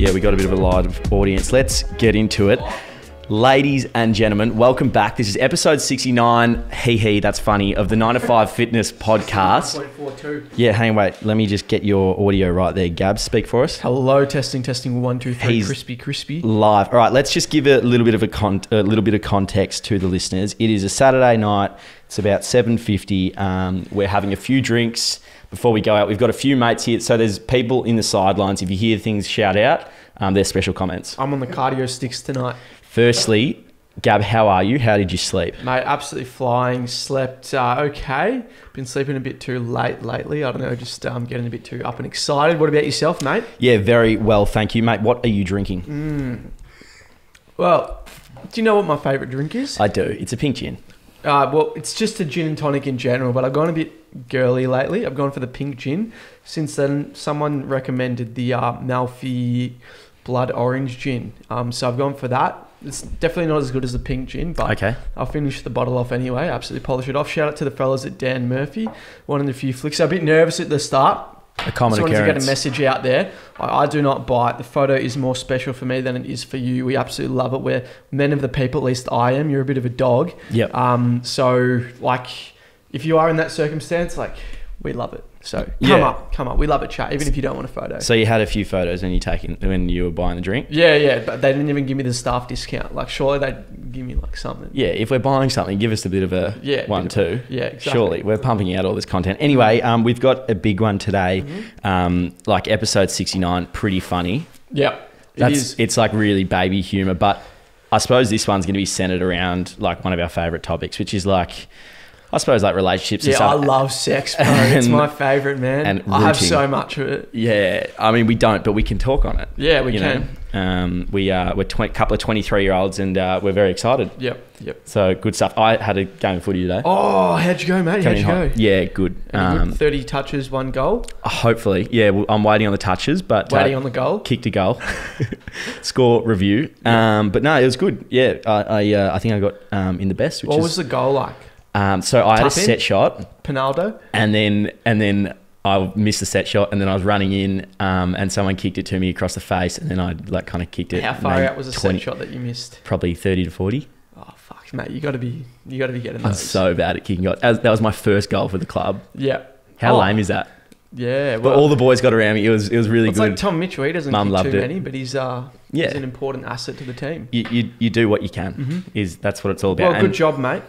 Yeah, we got a bit of a live audience. Let's get into it. Ladies and gentlemen, welcome back. This is episode 69, that's funny, of the 9 to 5 Fitness Podcast. 0.42. Yeah, hang on, wait. Let me just get your audio right there. Gab, speak for us. Hello, testing, 1, 2, 3. He's crispy. Live. All right, let's just give a little bit of context to the listeners. It is a Saturday night. It's about 7:50. We're having a few drinks before we go out. We've got a few mates here. So there's people in the sidelines. If you hear things, shout out. They're special comments. I'm on the cardio sticks tonight. Firstly, Gab, how are you? How did you sleep? Mate, absolutely flying. Slept okay. Been sleeping a bit too late lately. I don't know, just getting a bit too up and excited. What about yourself, mate? Yeah, very well, thank you, mate. What are you drinking? Well, do you know what my favourite drink is? I do. It's a pink gin. Well, it's just a gin and tonic in general, but I've gone a bit girly lately. I've gone for the pink gin. Since then, someone recommended the Malfi Blood Orange gin. So I've gone for that. It's definitely not as good as the pink gin, but Okay. I'll finish the bottle off anyway. Absolutely polish it off. Shout out to the fellas at Dan Murphy. Wanted a few flicks. I'm a bit nervous at the start. A common Just wanted occurrence. to get a message out there. I do not bite. The photo is more special for me than it is for you. We absolutely love it. We're men of the people, at least I am. You're a bit of a dog. Yep. So, like, if you are in that circumstance, like, we love it. So come up. We love a chat, even if you don't want a photo. So you had a few photos when you were buying the drink? Yeah, but they didn't even give me the staff discount. Like, surely they'd give me like something. Yeah, if we're buying something, give us a bit of a one too. Yeah, exactly. Surely, we're pumping out all this content. Anyway, we've got a big one today, like episode 69, pretty funny. Yep, it is. It's like really baby humour, but I suppose this one's going to be centred around like one of our favourite topics, which is like, I suppose, like relationships and stuff. Yeah, I love sex, bro. It's my favourite, man. And I have rooting. so much of it. Yeah, I mean, we don't, but we can talk on it. Yeah, we can. We're a couple of 23-year-olds and we're very excited. Yep. So good stuff. I had a game of footy today. Oh, how'd you go, mate? How'd you go? Yeah, good. 30 touches, 1 goal. Hopefully. Yeah, well, I'm waiting on the touches, but... Waiting on the goal? Kicked a goal. Score review. But no, it was good. Yeah, I think I got in the best. What was the goal like? So I had a set shot. Penaldo? And then I missed the set shot, and then I was running in, and someone kicked it to me across the face, and then I like kind of kicked it. How far out was a set shot that you missed? Probably 30 to 40. Oh fuck, mate! You got to be getting those. I'm so bad at kicking goals. That was my first goal for the club. Yeah. How lame is that? Yeah. But all the boys got around me. It was really good. It's like Tom Mitchell. He doesn't kick too many, but he's an important asset to the team. You do what you can. That's what it's all about. Well, good job, mate.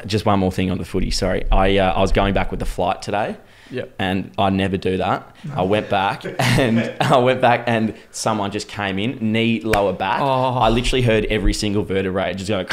Just one more thing on the footy. Sorry, I was going back with the flight today. Yep. And I never do that. I went back and someone just came in, knee lower back. Oh. I literally heard every single vertebrae just go,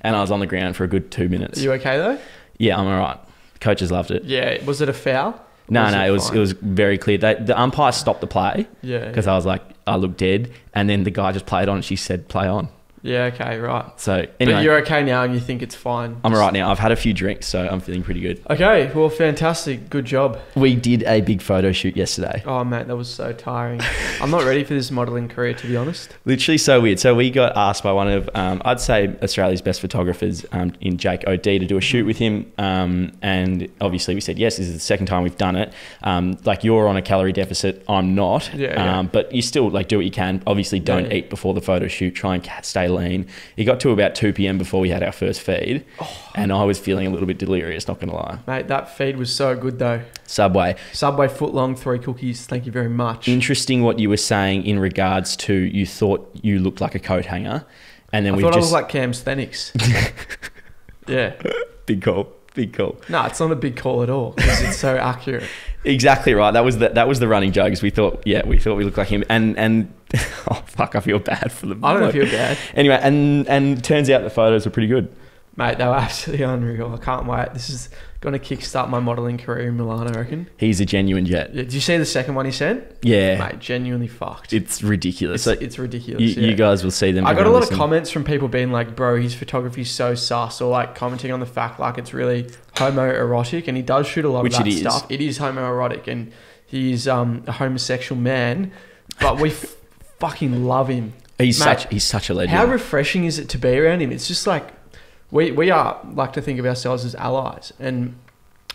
and I was on the ground for a good 2 minutes. Are you okay though? Yeah, I'm all right. Coaches loved it. Yeah. Was it a foul? No, it was very clear. The umpire stopped the play. Yeah. Because I was like, I looked dead, and then the guy just played on. And she said, "Play on." Yeah. Okay. Right. So anyway, but you're okay now, and you think it's fine. I'm all right now. I've had a few drinks, so I'm feeling pretty good. Okay. Well, fantastic. Good job. We did a big photo shoot yesterday. Oh, mate, that was so tiring. I'm not ready for this modelling career, to be honest. Literally so weird. So we got asked by one of, I'd say, Australia's best photographers in Jake O.D. to do a shoot with him. And obviously we said, yes, this is the second time we've done it. Like, you're on a calorie deficit. I'm not. Yeah. But you still like do what you can. Obviously don't eat before the photo shoot. Try and stay lean. It got to about 2 p.m. before we had our first feed. And I was feeling a little bit delirious, not going to lie. Mate, that feed was so good though. Subway foot long, 3 cookies. Thank you very much. Interesting what you were saying in regards to you thought you looked like a coat hanger. And then I thought I was like Cam Stenix. Yeah. Big call. No, it's not a big call at all because it's so accurate. Exactly right. That was the running joke. Is we thought we looked like him, and oh fuck, I feel bad for them. I don't feel bad. Anyway, and turns out the photos were pretty good. Mate, they were absolutely unreal. I can't wait. This is going to kickstart my modelling career in Milan, I reckon. He's a genuine jet. Yeah, did you see the second one he sent? Yeah. Mate, genuinely fucked. It's ridiculous. It's ridiculous. You guys will see them. I got a lot of comments from people being like, bro, his photography's so sus, or like commenting on the fact like it's really homoerotic, and he does shoot a lot of that stuff. It is homoerotic, and he's a homosexual man, but we fucking love him. He's such a legend. How refreshing is it to be around him? It's just like, we are like to think of ourselves as allies, and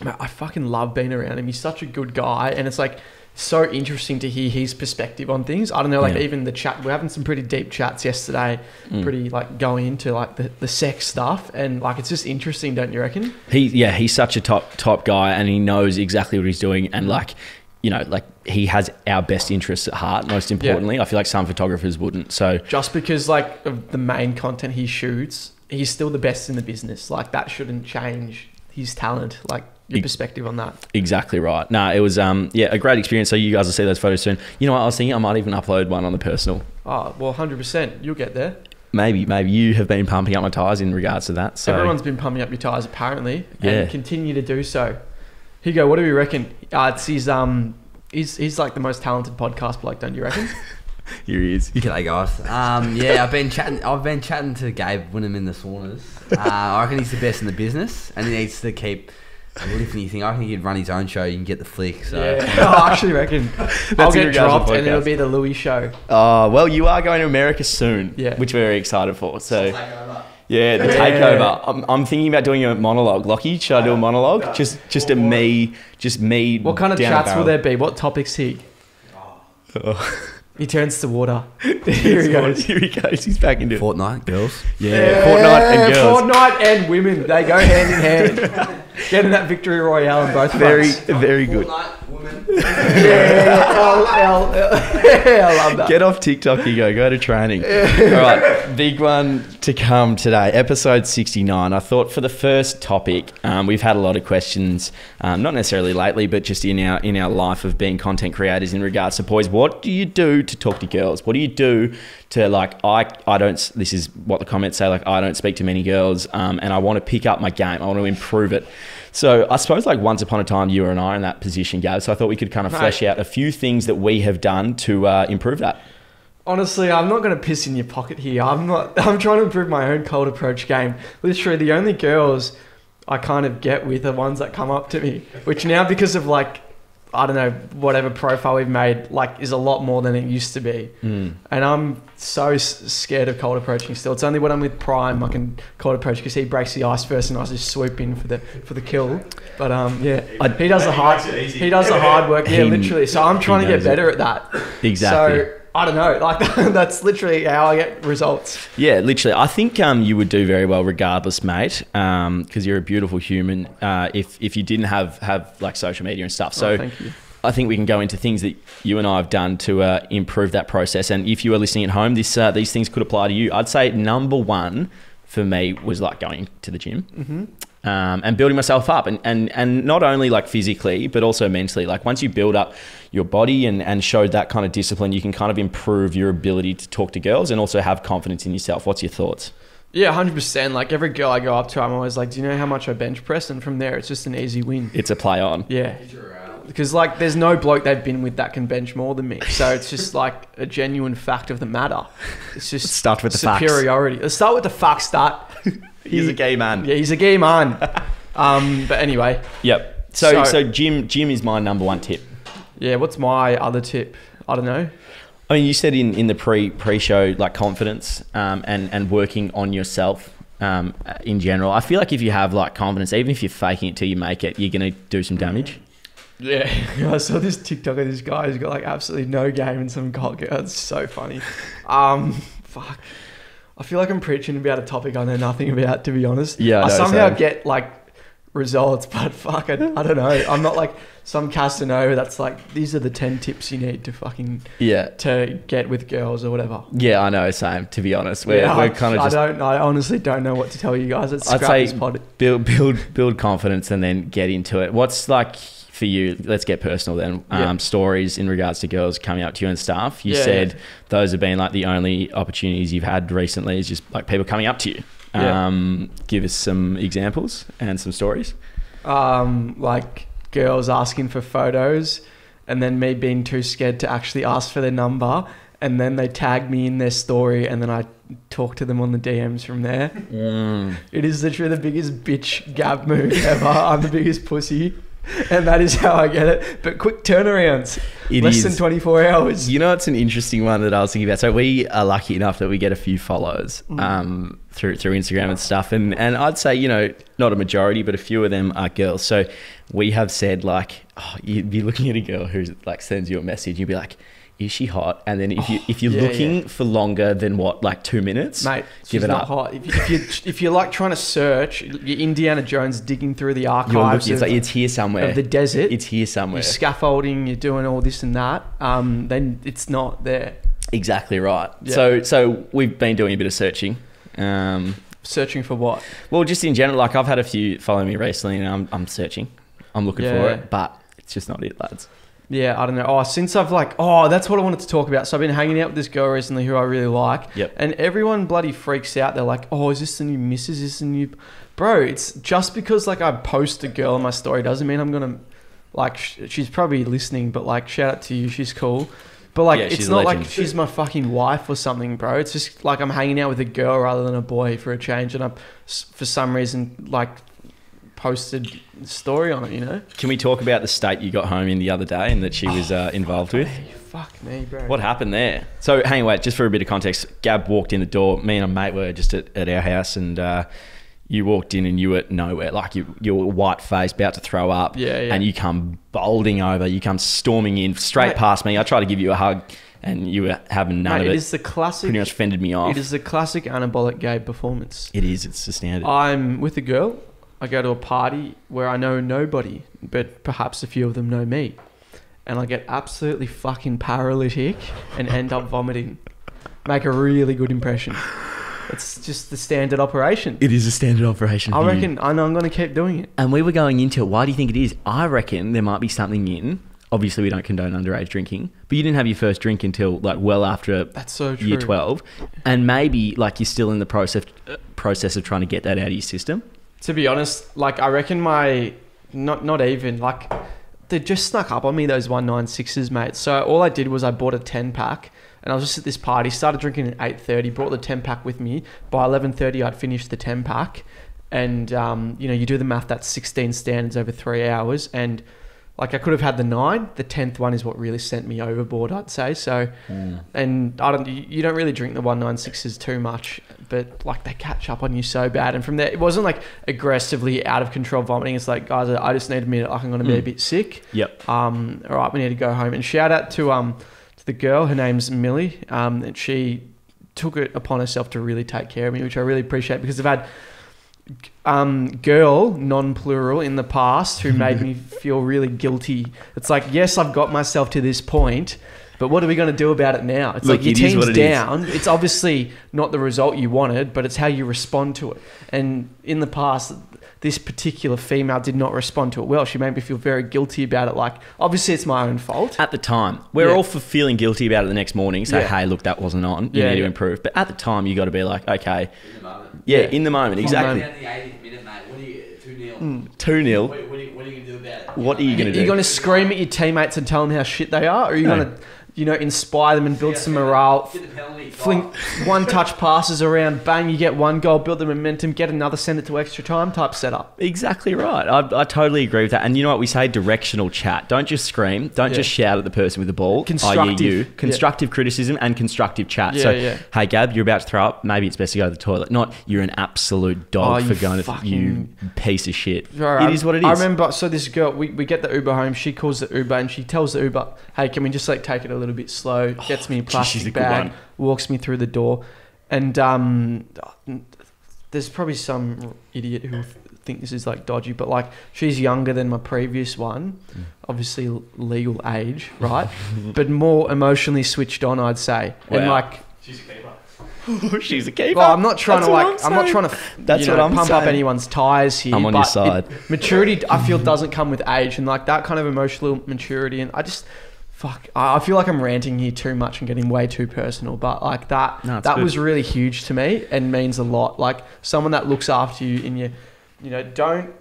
I fucking love being around him. He's such a good guy, and it's like so interesting to hear his perspective on things. I don't know, like even the chat, we're having some pretty deep chats yesterday, pretty like going into like the sex stuff, and like it's just interesting, don't you reckon? He's such a top guy, and he knows exactly what he's doing, and like, you know, like he has our best interests at heart, most importantly. I feel like some photographers wouldn't. So just because like of the main content he shoots, he's still the best in the business. Like that shouldn't change his talent. Like your perspective on that. Exactly right. No, it was a great experience. So you guys will see those photos soon. You know what, I was thinking I might even upload one on the personal. Oh, well, 100%. You'll get there. Maybe you have been pumping up my tyres in regards to that. So everyone's been pumping up your tyres apparently, and continue to do so. Hugo, what do we reckon? It's he's like the most talented podcast bloke, don't you reckon? Here he is. G'day guys. I've been chatting to Gabe when I'm in the saunas. I reckon he's the best in the business, and he needs to keep lifting his thing. I reckon he could run his own show. You can get the flick. So I actually reckon I'll get dropped, and it'll be the Louis show. Oh well, you are going to America soon, which we're very excited for. So yeah, the takeover. I'm thinking about doing a monologue. Lockie, should I do a monologue? Just me. What kind of chats will there be? What topics he? He turns to water. Here he goes. He's back into it. Fortnite, girls. Yeah, Fortnite and girls. Fortnite and women. They go hand in hand. Getting that victory royale in both fronts. Very good. Fortnite, women. I love that. Get off TikTok, Hugo. Go to training. All right, big one to come today. Episode 69. I thought for the first topic, we've had a lot of questions, not necessarily lately, but just in our life of being content creators in regards to boys. What do you do to talk to girls? What do you do to like, I don't, this is what the comments say, like I don't speak to many girls, and I want to pick up my game. I want to improve it. So I suppose like once upon a time, you and I are in that position, Gav. So I thought we could kind of flesh out a few things that we have done to improve that. Honestly, I'm not going to piss in your pocket here. I'm trying to improve my own cold approach game. Literally, the only girls I kind of get with are ones that come up to me, which now because of like, I don't know, whatever profile we've made, like is a lot more than it used to be. And I'm so scared of cold approaching still. It's only when I'm with Prime I can cold approach because he breaks the ice first and I just swoop in for the kill. But he does the hard work. Yeah, literally. So I'm trying to get better at that. Exactly. So I don't know, like that's literally how I get results. Yeah, literally. I think you would do very well regardless, mate, because you're a beautiful human. If you didn't have like social media and stuff. So thank you. I think we can go into things that you and I have done to improve that process. And if you are listening at home, these things could apply to you. I'd say number one for me was like going to the gym. And building myself up and not only like physically, but also mentally. Like once you build up your body and show that kind of discipline, you can kind of improve your ability to talk to girls and also have confidence in yourself. What's your thoughts? Yeah, 100%. Like every girl I go up to, I'm always like, do you know how much I bench press? And from there, it's just an easy win. It's a play on. Yeah. Because like there's no bloke they've been with that can bench more than me. So it's just like a genuine fact of the matter. It's just Let's start with the superiority. Facts. Let's start with the facts, He's a gay man. Yeah, he's a gay man. But anyway. Yep. So gym is my number one tip. Yeah, what's my other tip? I don't know. I mean, you said in the pre-show, like confidence and working on yourself in general. I feel like if you have like confidence, even if you're faking it till you make it, you're going to do some damage. Yeah, I saw this TikTok of this guy who's got like absolutely no game and some cold girl. It's so funny. Fuck. I feel like I'm preaching about a topic I know nothing about, to be honest. Yeah, I somehow get like results, but fuck, I don't know. I'm not like some Casanova that's like, these are the 10 tips you need to fucking to get with girls or whatever. Yeah, I know, same, to be honest. We're kind of just... I honestly don't know what to tell you guys. I'd say build confidence and then get into it. What's like... For you, let's get personal then. Stories in regards to girls coming up to you and stuff. You said those have been like the only opportunities you've had recently is just like people coming up to you. Give us some examples and some stories. Like girls asking for photos and then me being too scared to actually ask for their number, and then they tag me in their story and then I talk to them on the DMs from there. It is literally the biggest bitch Gab move ever. I'm the biggest pussy. And that is how I get it. But quick turnarounds. Less than 24 hours. You know, it's an interesting one that I was thinking about. So we are lucky enough that we get a few follows through Instagram and stuff. And I'd say, you know, not a majority, but a few of them are girls. So we have said, like, you'd be looking at a girl who like sends you a message, you'd be like, is she hot? And then if you're looking for longer than what, like 2 minutes, mate, give it not up. Hot. If you're like trying to search, you're Indiana Jones digging through the archives. It's here somewhere. Of the desert. It's here somewhere. You're scaffolding. You're doing all this and that. Then it's not there. Exactly right. Yeah. So we've been doing a bit of searching. Searching for what? Well, just in general, like I've had a few follow me recently, and I'm searching. I'm looking for it, but it's just not it, lads. Yeah, I don't know. Since I've that's what I wanted to talk about. So I've been hanging out with this girl recently who I really like. Yep. And everyone bloody freaks out. They're like, is this the new missus? Is this the new... Bro, it's just because like I post a girl in my story doesn't mean I'm going to... Like, she's probably listening, but like, shout out to you. She's cool. But like, it's not like she's my fucking wife or something, bro. It's just like I'm hanging out with a girl rather than a boy for a change. And I, for some reason, like... posted story on it, you know. Can we talk about the state you got home in the other day and that she was involved with? Fuck me, bro. What happened there? So, hang on, just for a bit of context, Gab walked in the door. Me and a mate were just at our house, and you walked in and you were nowhere. Like you were white faced, about to throw up. Yeah. And you come bolting over. You come storming in straight past me. I tried to give you a hug, and you were having none of it. It is the classic. Pretty much fended me off. It is the classic anabolic Gabe performance. It is. It's the standard. I'm with a girl. I go to a party where I know nobody, but perhaps a few of them know me. And I get absolutely fucking paralytic and end up vomiting. Make a really good impression. It's just the standard operation. It is a standard operation. I reckon I'm going to keep doing it. And we were going into it. Why do you think it is? I reckon there might be something in. Obviously, we don't condone underage drinking, but you didn't have your first drink until like well after That's so true. year 12. And maybe like you're still in the process of trying to get that out of your system. To be honest, like I reckon not even like they just snuck up on me, those 196s, mate. So all I did was I bought a 10-pack and I was just at this party, started drinking at 8:30, brought the 10-pack with me. By 11:30, I'd finished the 10-pack. And, you do the math, that's 16 standards over 3 hours. And like I could have had the 9, the 10th one is what really sent me overboard, I'd say. So, and you don't really drink the 196s too much, but like they catch up on you so bad. And from there, it wasn't like aggressively out of control vomiting. It's like, guys, I just need a minute. Like I'm going to be a bit sick. Yep. All right, we need to go home. And shout out to the girl, her name's Millie. And she took it upon herself to really take care of me, which I really appreciate because I've had girl, non-plural, in the past who made me feel really guilty. It's like, yes, I've got myself to this point, but what are we going to do about it now? It's like your team's down. It's obviously not the result you wanted, but it's how you respond to it. And in the past, this particular female did not respond to it well. She made me feel very guilty about it. Like, obviously it's my own fault. At the time. We're all for feeling guilty about it the next morning. Say, hey, look, that wasn't on. You need to improve. But at the time, you got to be like, okay. In the moment. Yeah, in the moment. Exactly. Down the 80th minute, mate. What are you... 2-0. 2-0. What are you going to do about it? What are you going to do? Are you going to scream at your teammates and tell them how shit they are? Or are you going to... inspire them and build some morale. Fling one-touch passes around, bang, you get one goal, build the momentum, get another, send it to extra time type setup. Exactly right. I totally agree with that. And you know what? We say directional chat. Don't just scream. Don't just shout at the person with the ball. Constructive. Constructive criticism and constructive chat. Hey, Gab, you're about to throw up. Maybe it's best to go to the toilet. Not, you're an absolute dog for going to... You piece of shit. Right, it is what it is. I remember, so this girl, we get the Uber home. She calls the Uber and she tells the Uber, hey, can we just like take it a little bit slow, gets me a plastic bag, walks me through the door, and there's probably some idiot who think this is like dodgy, but like she's younger than my previous one, obviously legal age, right? But more emotionally switched on, I'd say. Wow. And like she's a keeper. She's a keeper. Well, I'm not trying to pump up anyone's tires here. I'm on your side. Maturity, I feel, doesn't come with age, and like that kind of emotional maturity, and I feel like I'm ranting here too much and getting way too personal, but like that was really huge to me and means a lot. Like someone that looks after you in your, don't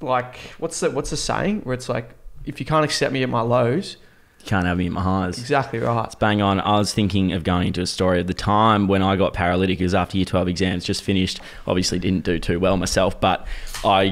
like, what's the saying where it's like, if you can't accept me at my lows, You can't have me in my highs. Exactly right. It's bang on. I was thinking of going into a story of the time when I got paralytic. It was after year 12 exams, just finished. Obviously didn't do too well myself, but I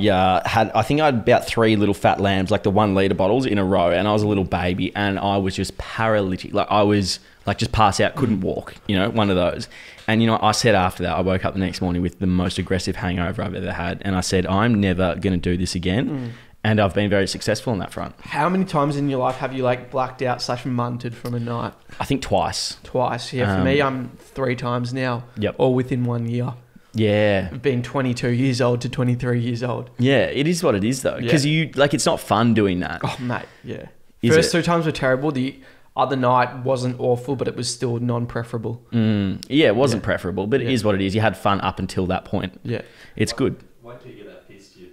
think I had about 3 little fat lambs, like the 1 litre bottles in a row, and I was a little baby and I was just paralytic. Like I was like just pass out, couldn't walk, one of those. And, I said after that, I woke up the next morning with the most aggressive hangover I've ever had. And I said, I'm never going to do this again. And I've been very successful on that front. How many times in your life have you like blacked out / munted from a night? I think twice. Twice, yeah. For me, I'm 3 times now. Yep. All within 1 year. Yeah. Being 22 years old to 23 years old. Yeah, it is what it is though. Because it's not fun doing that. Oh, mate, yeah. Is First it? 2 times were terrible. The other night wasn't awful, but it was still non-preferable. Yeah, it wasn't preferable, but it is what it is. You had fun up until that point. Yeah. It's good. Once you get that pissed, you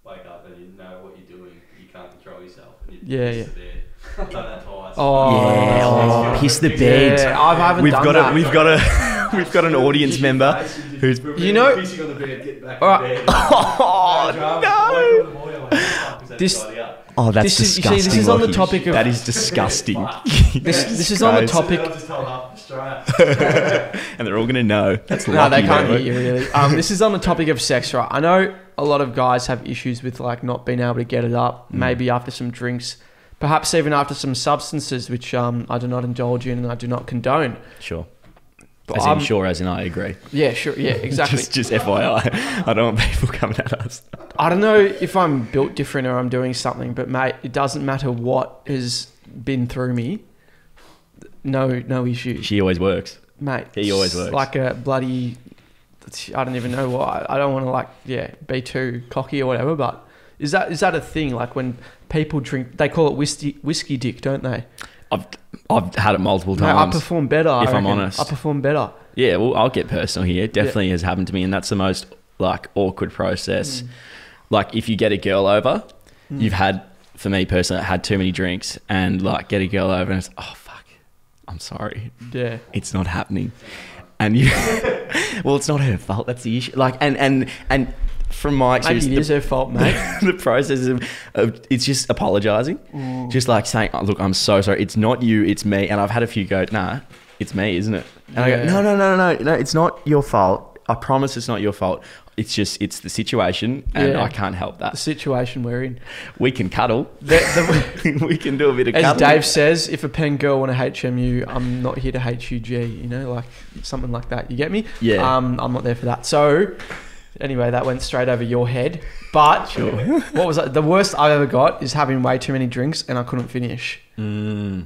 wake up and you know what you're doing. You can't control yourself. And you piss the bed. I've done that twice. Oh, piss the bed. Yeah, I haven't done that. We've got an audience member who's pissing on the bed, get back All in right. bed. Oh no! This- Oh, that's This is- you see, disgusting. this is on the Lockie. topic of- That is disgusting. This is on the topic. I'll just tell half Australia. And they're all going to know. That's No, lucky, they can't though. hear you really. This is on the topic of sex, right? I know a lot of guys have issues with like not being able to get it up, maybe after some drinks, perhaps even after some substances, which I do not indulge in and I do not condone. Sure. But As in sure, as in I agree. Yeah, sure. Yeah, exactly. Just FYI. I don't want people coming at us. I don't know if I'm built different or I'm doing something, but mate, it doesn't matter what has been through me. No issue. She always works. Mate, He always works. like a bloody, I don't even know why. I don't want to be too cocky or whatever, but is that a thing? Like when people drink, they call it whiskey dick, don't they? I've had it multiple Mate, I times. perform better. If I I'm reckon. honest. I perform better. Yeah, well, I'll get personal here. It definitely has happened to me, and that's the most awkward process. Like if you get a girl over, you've had, for me personally, I had too many drinks, and get a girl over, and it's fuck, I'm sorry, Yeah. it's not happening, and you, well, it's not her fault. That's the issue. And from my experience, Maybe it is her fault, mate. the process of it's just apologising, just like saying, oh, look, I'm so sorry. It's not you, it's me. And I've had a few go, nah, it's me, isn't it? And I go, no, it's not your fault. I promise it's not your fault. It's the situation, and I can't help The that. situation we're in. We can cuddle. We can do a bit of As cuddling. Dave says, if a pen girl want to HMU, I'm not here to HUG, like something like that. You get me? Yeah. I'm not there for that. So, anyway, that went straight over your head. But what was that? The worst I ever got is having way too many drinks and I couldn't finish.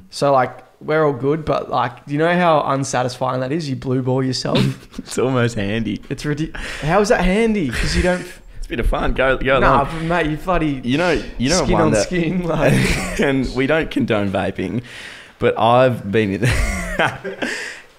So, we're all good, but do you know how unsatisfying that is? You blue ball yourself. It's almost handy. It's ridiculous. How is that handy? Because you don't. It's a bit of fun. Go Nah, along. but mate, you bloody. You know skin one on that, skin. and we don't condone vaping, but I've been in.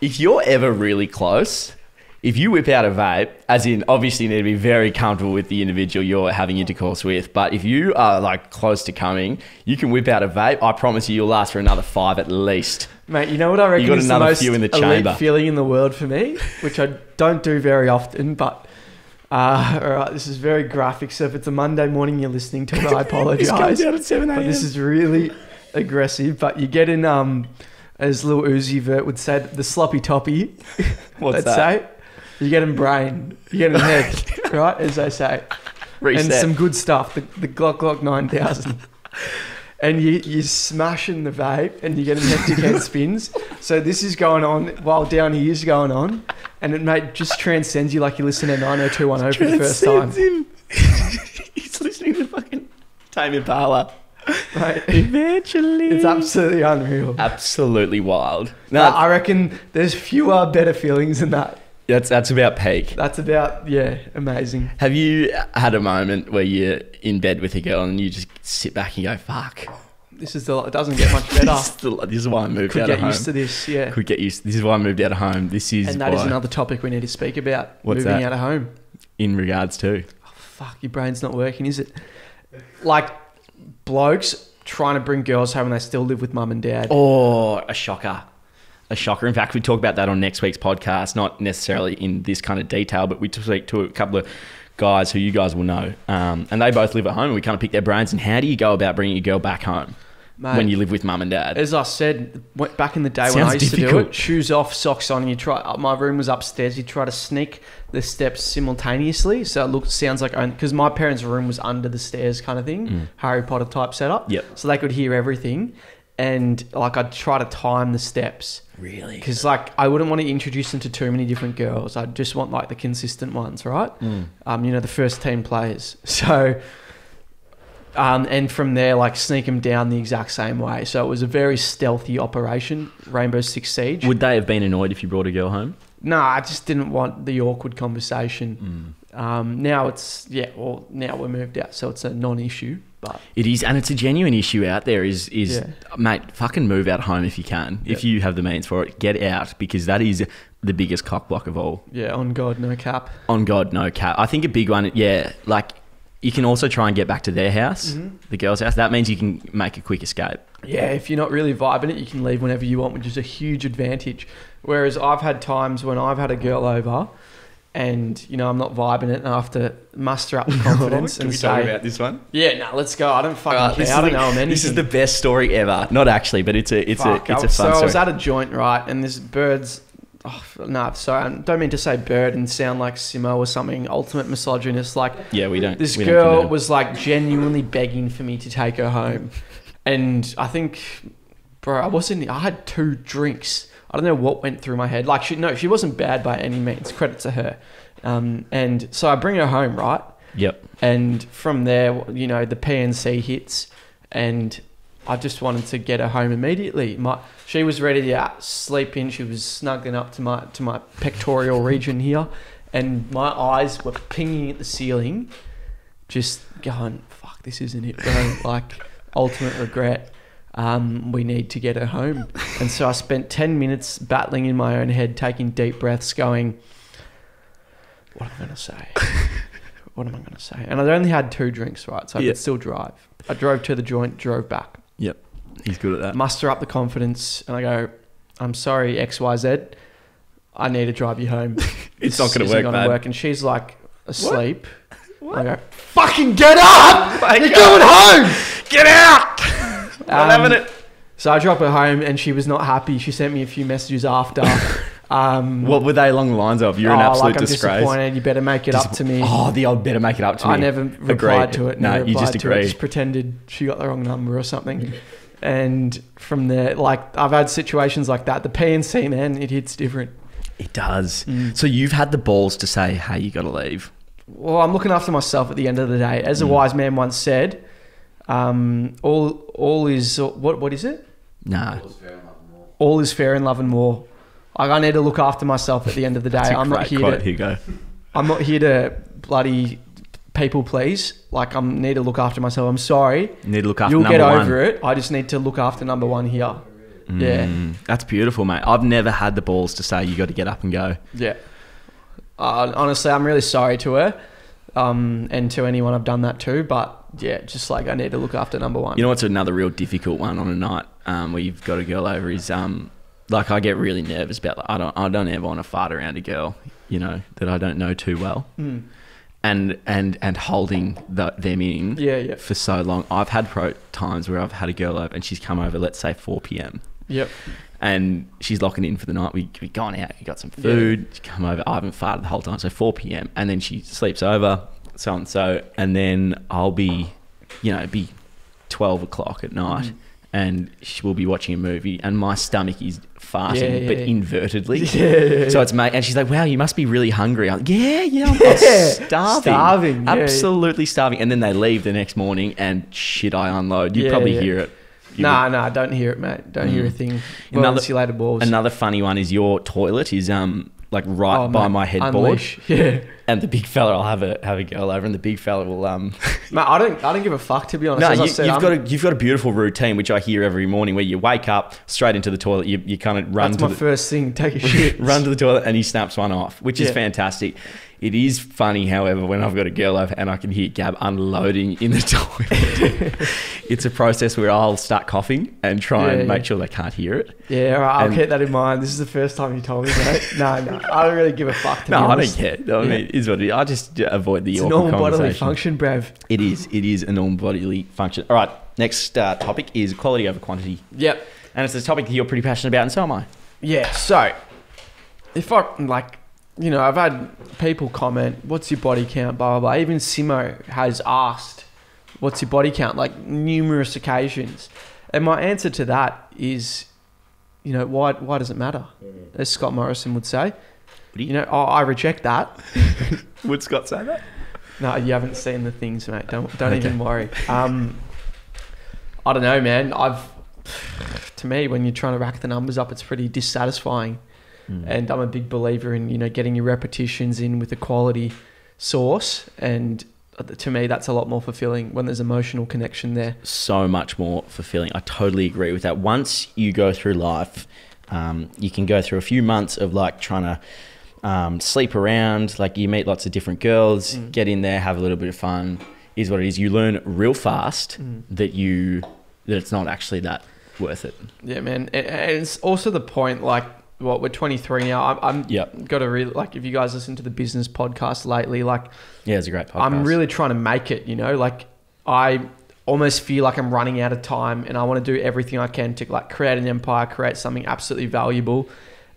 If you're ever really close, if you whip out a vape, as in obviously you need to be very comfortable with the individual you're having intercourse with, but if you are close to coming, you can whip out a vape. I promise you'll last for another 5 at least. Mate, you know what I reckon You got is the another most few in the elite chamber. feeling in the world for me, which I don't do very often, but all right, this is very graphic, so if it's a Monday morning you're listening to it, I This comes apologise. out at 7 a.m. But this is really aggressive, but you get in, as Lil Uzi Vert would say, the sloppy toppy. What's let's that? say. You get in brain, you get in head, right, as they say. Reset. And some good stuff, the Glock 9000. And you're smashing the vape and you're getting hectic head spins. So this is going on while down here is going on. And it, mate, just transcends you like you listen to 90210 for the first time. Him. He's listening to fucking Tame Impala. Mate, Eventually. it's absolutely unreal. Absolutely wild. No, I reckon there's fewer better feelings than that. that's about peak. That's about, amazing. Have you had a moment where you're in bed with a girl and you just sit back and go, fuck? It doesn't get much better. This is why I moved Could out of get home. used to this, yeah. Could get used. This is why I moved out of home. This is And that is why, another topic we need to speak about. What's moving that? out of home. in regards to. Fuck, your brain's not working, is it? Like blokes trying to bring girls home and they still live with mum and dad. Oh, a shocker. A shocker. In fact, we talk about that on next week's podcast, not necessarily in this kind of detail, but we speak to a couple of guys who you guys will know. And they both live at home and we kind of pick their brains. And how do you go about bringing your girl back home? Mate, when you live with mum and dad. As I said, back in the day when Sounds I used to do difficult. it, shoes off, socks on, my room was upstairs, you try to sneak the steps simultaneously, so it sounds like, because my parents' room was under the stairs kind of thing, Harry Potter type setup. Yep. So they could hear everything, and like I'd try to time the steps. Really? Because like I wouldn't want to introduce them to too many different girls. I'd just want like the consistent ones, right? The first team players. So... and from there, like sneak them down the exact same way. So it was a very stealthy operation, Rainbow Six Siege. Would they have been annoyed if you brought a girl home? No, I just didn't want the awkward conversation. Now now we're moved out, so it's a non-issue. But it is, and it's a genuine issue out there. Mate, fucking move out home if you can. If you have the means for it, get out, because that is the biggest cockblock of all. Yeah, on God, no cap. On God, no cap. I think a big one, like... You can also try and get back to their house, the girl's house. That means you can make a quick escape. Yeah, if you're not really vibing it, you can leave whenever you want, which is a huge advantage. Whereas I've had times when I've had a girl over and, I'm not vibing it and I have to muster up the confidence and say... Can we talk about this one? Yeah, no, let's go. I don't fucking care. I don't know anything. This is the best story ever. Not actually, but it's a fun story. I was at a joint, right, and this bird's... Oh, no, sorry, I don't mean to say bird and sound like Simo or something, ultimate misogynist. Like, yeah, we don't. This girl was like genuinely begging for me to take her home. And I think, bro, I had 2 drinks. I don't know what went through my head. Like, she wasn't bad by any means. Credit to her. And so I bring her home, right? Yep. And from there, the PNC hits and I just wanted to get her home immediately. She was ready to sleep in. She was snuggling up to my pectoral region here, and my eyes were pinging at the ceiling, just going, "Fuck, this isn't it, bro." Like, ultimate regret. We need to get her home. And so I spent 10 minutes battling in my own head, taking deep breaths, going, "What am I going to say? What am I going to say?" And I'd only had 2 drinks, right? So I could still drive. I drove to the joint, drove back. Yep. He's good at that. Muster up the confidence, and I go, "I'm sorry, XYZ. I need to drive you home. It's not going to work. And she's like asleep. What? I go, "Fucking get up! You're going home! Get out! I'm having it." So I drop her home, and she was not happy. She sent me a few messages after. What were they along the lines of? You're an absolute disgrace. I'm disappointed. You better make it up to me. Oh, the old better make it up to me. I never replied to it. No, you just agreed. Just pretended she got the wrong number or something. And from there, like, I've had situations like that. The PNC, man, it hits different. It does. So you've had the balls to say, "Hey, you got to leave." Well, I'm looking after myself at the end of the day. As a wise man once said, all is... What is it? Nah. All is fair in love and war. Like, I need to look after myself at the end of the day. I'm not here to bloody people please. Like, I need to look after myself. I'm sorry. You need to look after You'll number get one. over it. I just need to look after number 1 here. Yeah. That's beautiful, mate. I've never had the balls to say you got to get up and go. Yeah. Honestly, I'm really sorry to her, and to anyone I've done that to. But yeah, just like, I need to look after number 1. You know what's another real difficult one on a night where you've got a girl over is like, I get really nervous about, like, I don't ever want to fart around a girl, that I don't know too well. And holding them in for so long. I've had times where I've had a girl over and she's come over, let's say 4 p.m. Yep. And she's locking in for the night. We've gone out, we got some food. She come over. I haven't farted the whole time. So 4 p.m. And then she sleeps over, so and so. And then I'll be 12 o'clock at night. And we'll be watching a movie, and my stomach is farting, but invertedly. So it's and she's like, "Wow, you must be really hungry." I'm like, I'm starving, absolutely starving. And then they leave the next morning, and shit, I unload. You probably hear it. Nah, don't hear it, mate. Don't hear a thing. Insulated balls. Another funny one is your toilet is like by my headboard. Yeah. And the big fella, I'll have a girl over, and the big fella will Mate, I don't give a fuck, to be honest. No, you've got a beautiful routine, which I hear every morning, where you wake up straight into the toilet. You kind of run. That's my first thing. Take a shit. Run to the toilet, and he snaps one off, which is fantastic. It is funny, however, when I've got a girl over and I can hear Gab unloading in the toilet. It's a process where I'll start coughing and try and make sure they can't hear it. Yeah, all right, I'll keep that in mind. This is the first time you told me that. No, I don't really give a fuck, to be honest. I don't care. I mean, it is what it is. I just avoid the awkward conversation. It's a normal bodily function, Brev. It is a normal bodily function. All right, next topic is quality over quantity. Yep. And it's a topic that you're pretty passionate about, and so am I. Yeah, so if I, I've had people comment, what's your body count, blah, blah, blah. Even Simo has asked, what's your body count, like numerous occasions. And my answer to that is, why does it matter? As Scott Morrison would say. I reject that. Would Scott say that? No, you haven't seen the things, mate. Don't even worry. I don't know, man. To me, when you're trying to rack the numbers up, it's pretty dissatisfying. And I'm a big believer in, getting your repetitions in with a quality source. And to me, that's a lot more fulfilling when there's emotional connection there. So much more fulfilling. I totally agree with that. Once you go through life, you can go through a few months of trying to sleep around. Like you meet lots of different girls, get in there, have a little bit of fun. Is what it is. You learn real fast that it's not actually that worth it. Yeah, man. And it's also the point, we're 23 now. I'm got to really, if you guys listen to the business podcast lately, it's a great podcast. I'm really trying to make it, I almost feel like I'm running out of time and I want to do everything I can to create an empire, create something absolutely valuable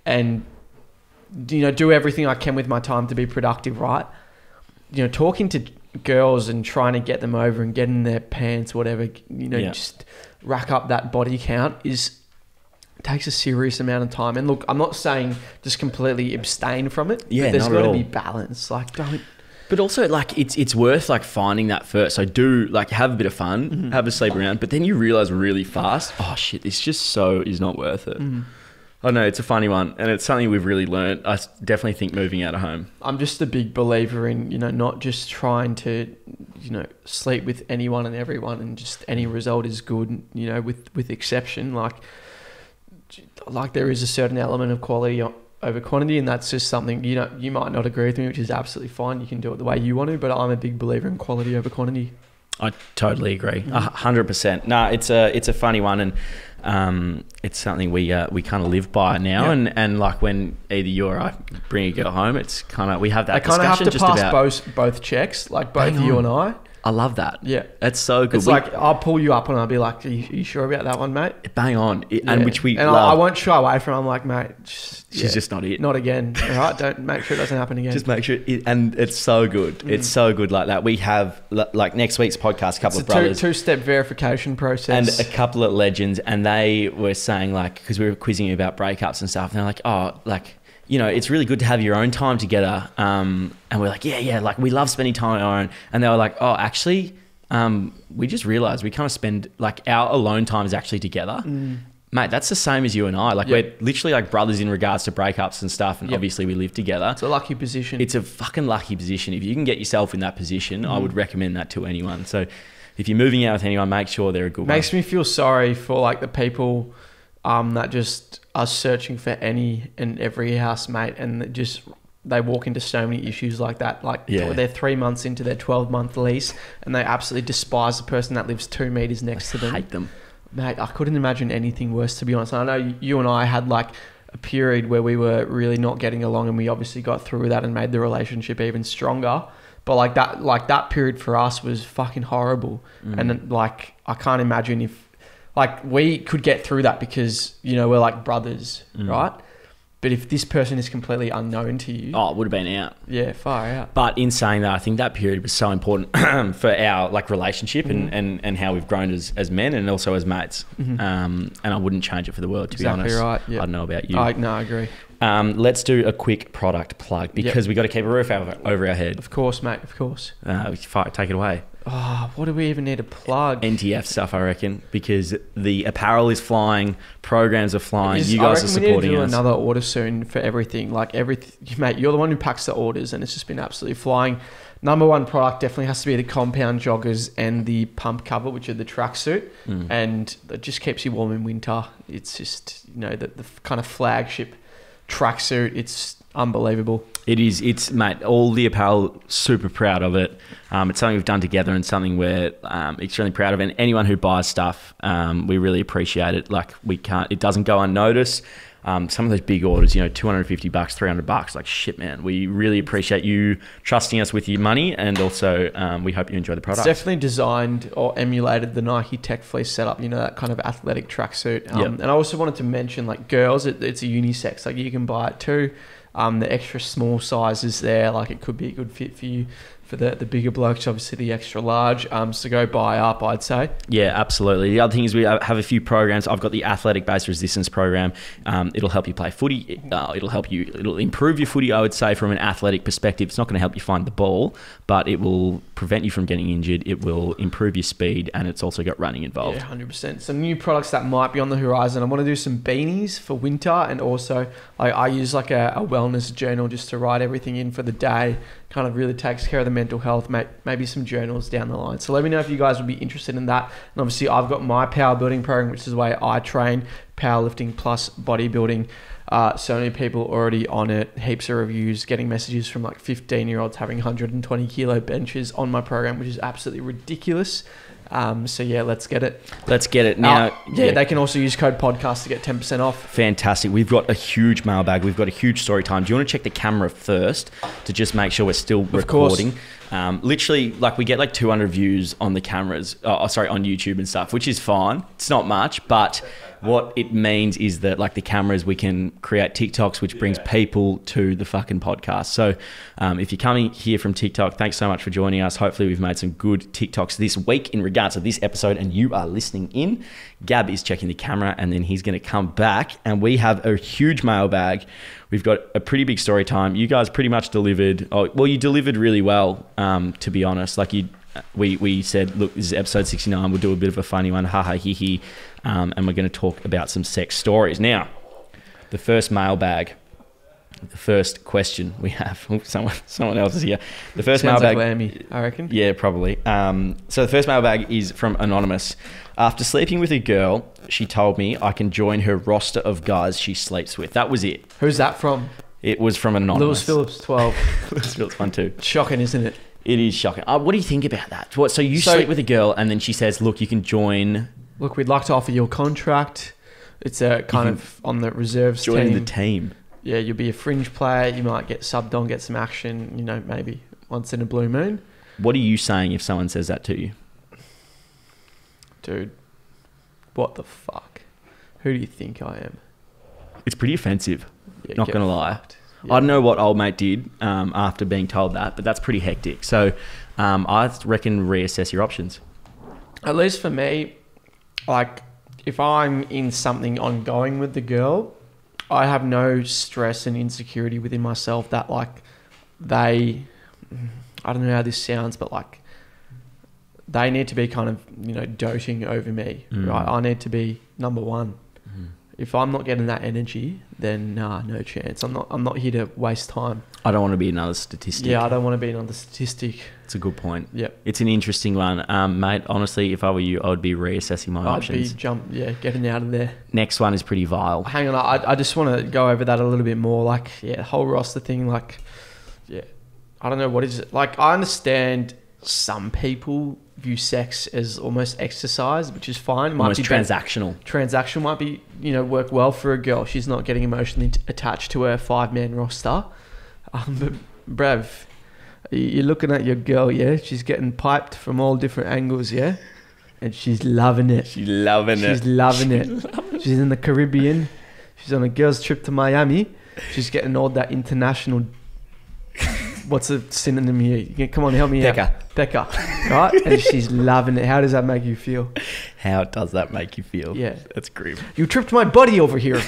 and, do everything I can with my time to be productive, right? Talking to girls and trying to get them over and get in their pants, whatever, just rack up that body count takes a serious amount of time. And look, I'm not saying just completely abstain from it. Yeah, but there's got to be balance. Don't. But also, it's worth finding that first. So do have a bit of fun, have a sleep around, but then you realize really fast, oh shit, this just is not worth it. I know it's a funny one, and it's something we've really learned. I definitely think moving out of home. I'm just a big believer in not just trying to sleep with anyone and everyone, and just any result is good. With exception, there is a certain element of quality over quantity, and that's just something you might not agree with me, which is absolutely fine. You can do it the way you want to, but I'm a big believer in quality over quantity. I totally agree, 100%. No, it's a funny one, and it's something we kind of live by now. Yeah. And when either you or I bring a girl home, it's kind of we have that discussion. I kind of have to pass both checks, both you and I. I love that. Yeah. It's so good. It's I'll pull you up and I'll be like, are you sure about that one, mate? Bang on. And which we love. I won't shy away from it. I'm like, mate, she's just not it. Not again. All right? Don't make sure it doesn't happen again. Just make sure. And it's so good. It's so good like that. We have, next week's podcast, a couple of brothers. Two-step verification process. And a couple of legends. And they were saying, because we were quizzing you about breakups and stuff. And they're like, it's really good to have your own time together. And we're like, yeah, we love spending time on our own. And they were like, oh, actually, we just realized we kind of spend, our alone time is actually together. Mate, that's the same as you and I. We're literally brothers in regards to breakups and stuff. And obviously we live together. It's a lucky position. It's a fucking lucky position. If you can get yourself in that position, I would recommend that to anyone. So if you're moving out with anyone, make sure they're a good one. Makes me feel sorry for the people that just are searching for any and every housemate, and they walk into so many issues like that. They're 3 months into their 12-month lease and they absolutely despise the person that lives 2 meters next to them. Hate them. Mate, I couldn't imagine anything worse, to be honest. I know you and I had a period where we were really not getting along, and we obviously got through that and made the relationship even stronger. But that period for us was fucking horrible. And I can't imagine if we could get through that because, we're brothers, right? But if this person is completely unknown to you... Oh, it would have been out. Yeah, far out. But in saying that, I think that period was so important for our relationship and how we've grown as men and also as mates. And I wouldn't change it for the world, to be honest. Exactly right. Yep. I don't know about you. No, I agree. Let's do a quick product plug because we got to keep a roof over our head. Of course, mate. Of course. Take it away. Oh, what do we even need to plug? NTF stuff, I reckon, because the apparel is flying, programs are flying. You guys are supporting us. We need to do another order soon for everything. Mate, you're the one who packs the orders, and it's just been absolutely flying. Number one product definitely has to be the compound joggers and the pump cover, which are the tracksuit, and it just keeps you warm in winter. It's just the kind of flagship tracksuit. It's unbelievable. It is. It's, mate, all the apparel, super proud of it. It's something we've done together and something we're extremely proud of. And anyone who buys stuff, we really appreciate it. Like, it doesn't go unnoticed. Some of those big orders, $250, $300, like, shit, man. We really appreciate you trusting us with your money, and also we hope you enjoy the product. It's definitely designed or emulated the Nike Tech Fleece setup, that kind of athletic tracksuit. And I also wanted to mention, like, girls, it's a unisex. Like, you can buy it too. The extra small size is there. Like, it could be a good fit for you. For the bigger blokes, obviously the extra large. So go buy up, I'd say. Yeah, absolutely. The other thing is we have a few programs. I've got the athletic based resistance program. It'll help you play footy. It'll improve your footy, I would say, from an athletic perspective. It's not going to help you find the ball, but it will prevent you from getting injured. It will improve your speed, and it's also got running involved. Yeah, 100%. Some new products that might be on the horizon. I want to do some beanies for winter, and also I use like a wellness journal just to write everything in for the day. Kind of really takes care of the mental health, maybe some journals down the line. So let me know if you guys would be interested in that. And obviously I've got my power building program, which is the way I train, powerlifting plus bodybuilding. So many people already on it, heaps of reviews, getting messages from like 15-year-olds having 120 kilo benches on my program, which is absolutely ridiculous. So yeah, let's get it. Let's get it now. They can also use code podcast to get 10% off. Fantastic. We've got a huge mailbag. We've got a huge story time. Do you want to check the camera first to just make sure we're still recording? Literally, like, we get like 200 views on the cameras, on YouTube and stuff, which is fine. It's not much, but what it means is that, like, the cameras, we can create TikToks, which brings people to the fucking podcast. So if you're coming here from TikTok, thanks so much for joining us. Hopefully we've made some good TikToks this week in regards to this episode, and you are listening in. Gab is checking the camera, and then he's going to come back, and we have a huge mailbag. We've got a pretty big story time. You guys pretty much delivered. You delivered really well, to be honest. Like, we said, look, this is episode 69. We'll do a bit of a funny one. Ha ha, hee hee. And we're going to talk about some sex stories. Now, the first mailbag, the first question we have. Oh, someone else is here. The first Sounds mailbag. Like Lammy, I reckon. Yeah, probably. So the first mailbag is from Anonymous. After sleeping with a girl, she told me I can join her roster of guys she sleeps with. That was it. Who's that from? It was from Anonymous. Lewis Phillips, 12. Lewis Phillips, 1 2. Shocking, isn't it? It is shocking. What do you think about that? So you sleep with a girl, and then she says, look, you can join... Look, we'd like to offer you a contract. It's a kind of on the reserves team. Joining the team. Yeah, you'll be a fringe player. You might get subbed on, get some action, maybe once in a blue moon. What are you saying if someone says that to you? Dude, what the fuck? Who do you think I am? It's pretty offensive. Yeah, not going to lie. Yeah. I don't know what old mate did after being told that, but that's pretty hectic. So I reckon reassess your options. At least for me, like, if I'm in something ongoing with the girl, I have no stress and insecurity within myself that, like, I don't know how this sounds, but, like, they need to be kind of, doting over me, right? I need to be number one. If I'm not getting that energy, then no chance. I'm not here to waste time. I don't want to be another statistic. Yeah, I don't want to be another statistic. It's a good point. Yep. It's an interesting one. Mate, honestly, if I were you, I would be reassessing my options. Getting out of there. Next one is pretty vile. Hang on, I just want to go over that a little bit more. Like, the whole roster thing, like, I don't know, what is it? Like, I understand some people view sex as almost exercise, which is fine. Almost transactional. Transactional might be, work well for a girl. She's not getting emotionally attached to her 5-man roster. But, bruv, you're looking at your girl, yeah? She's getting piped from all different angles, yeah? And she's loving it. She's loving it. She's in the Caribbean. She's on a girl's trip to Miami. She's getting all that international... What's the synonym here? Come on, help me out. Becca. Right? And she's loving it. How does that make you feel? How does that make you feel? Yeah. That's grim. You tripped my buddy over here.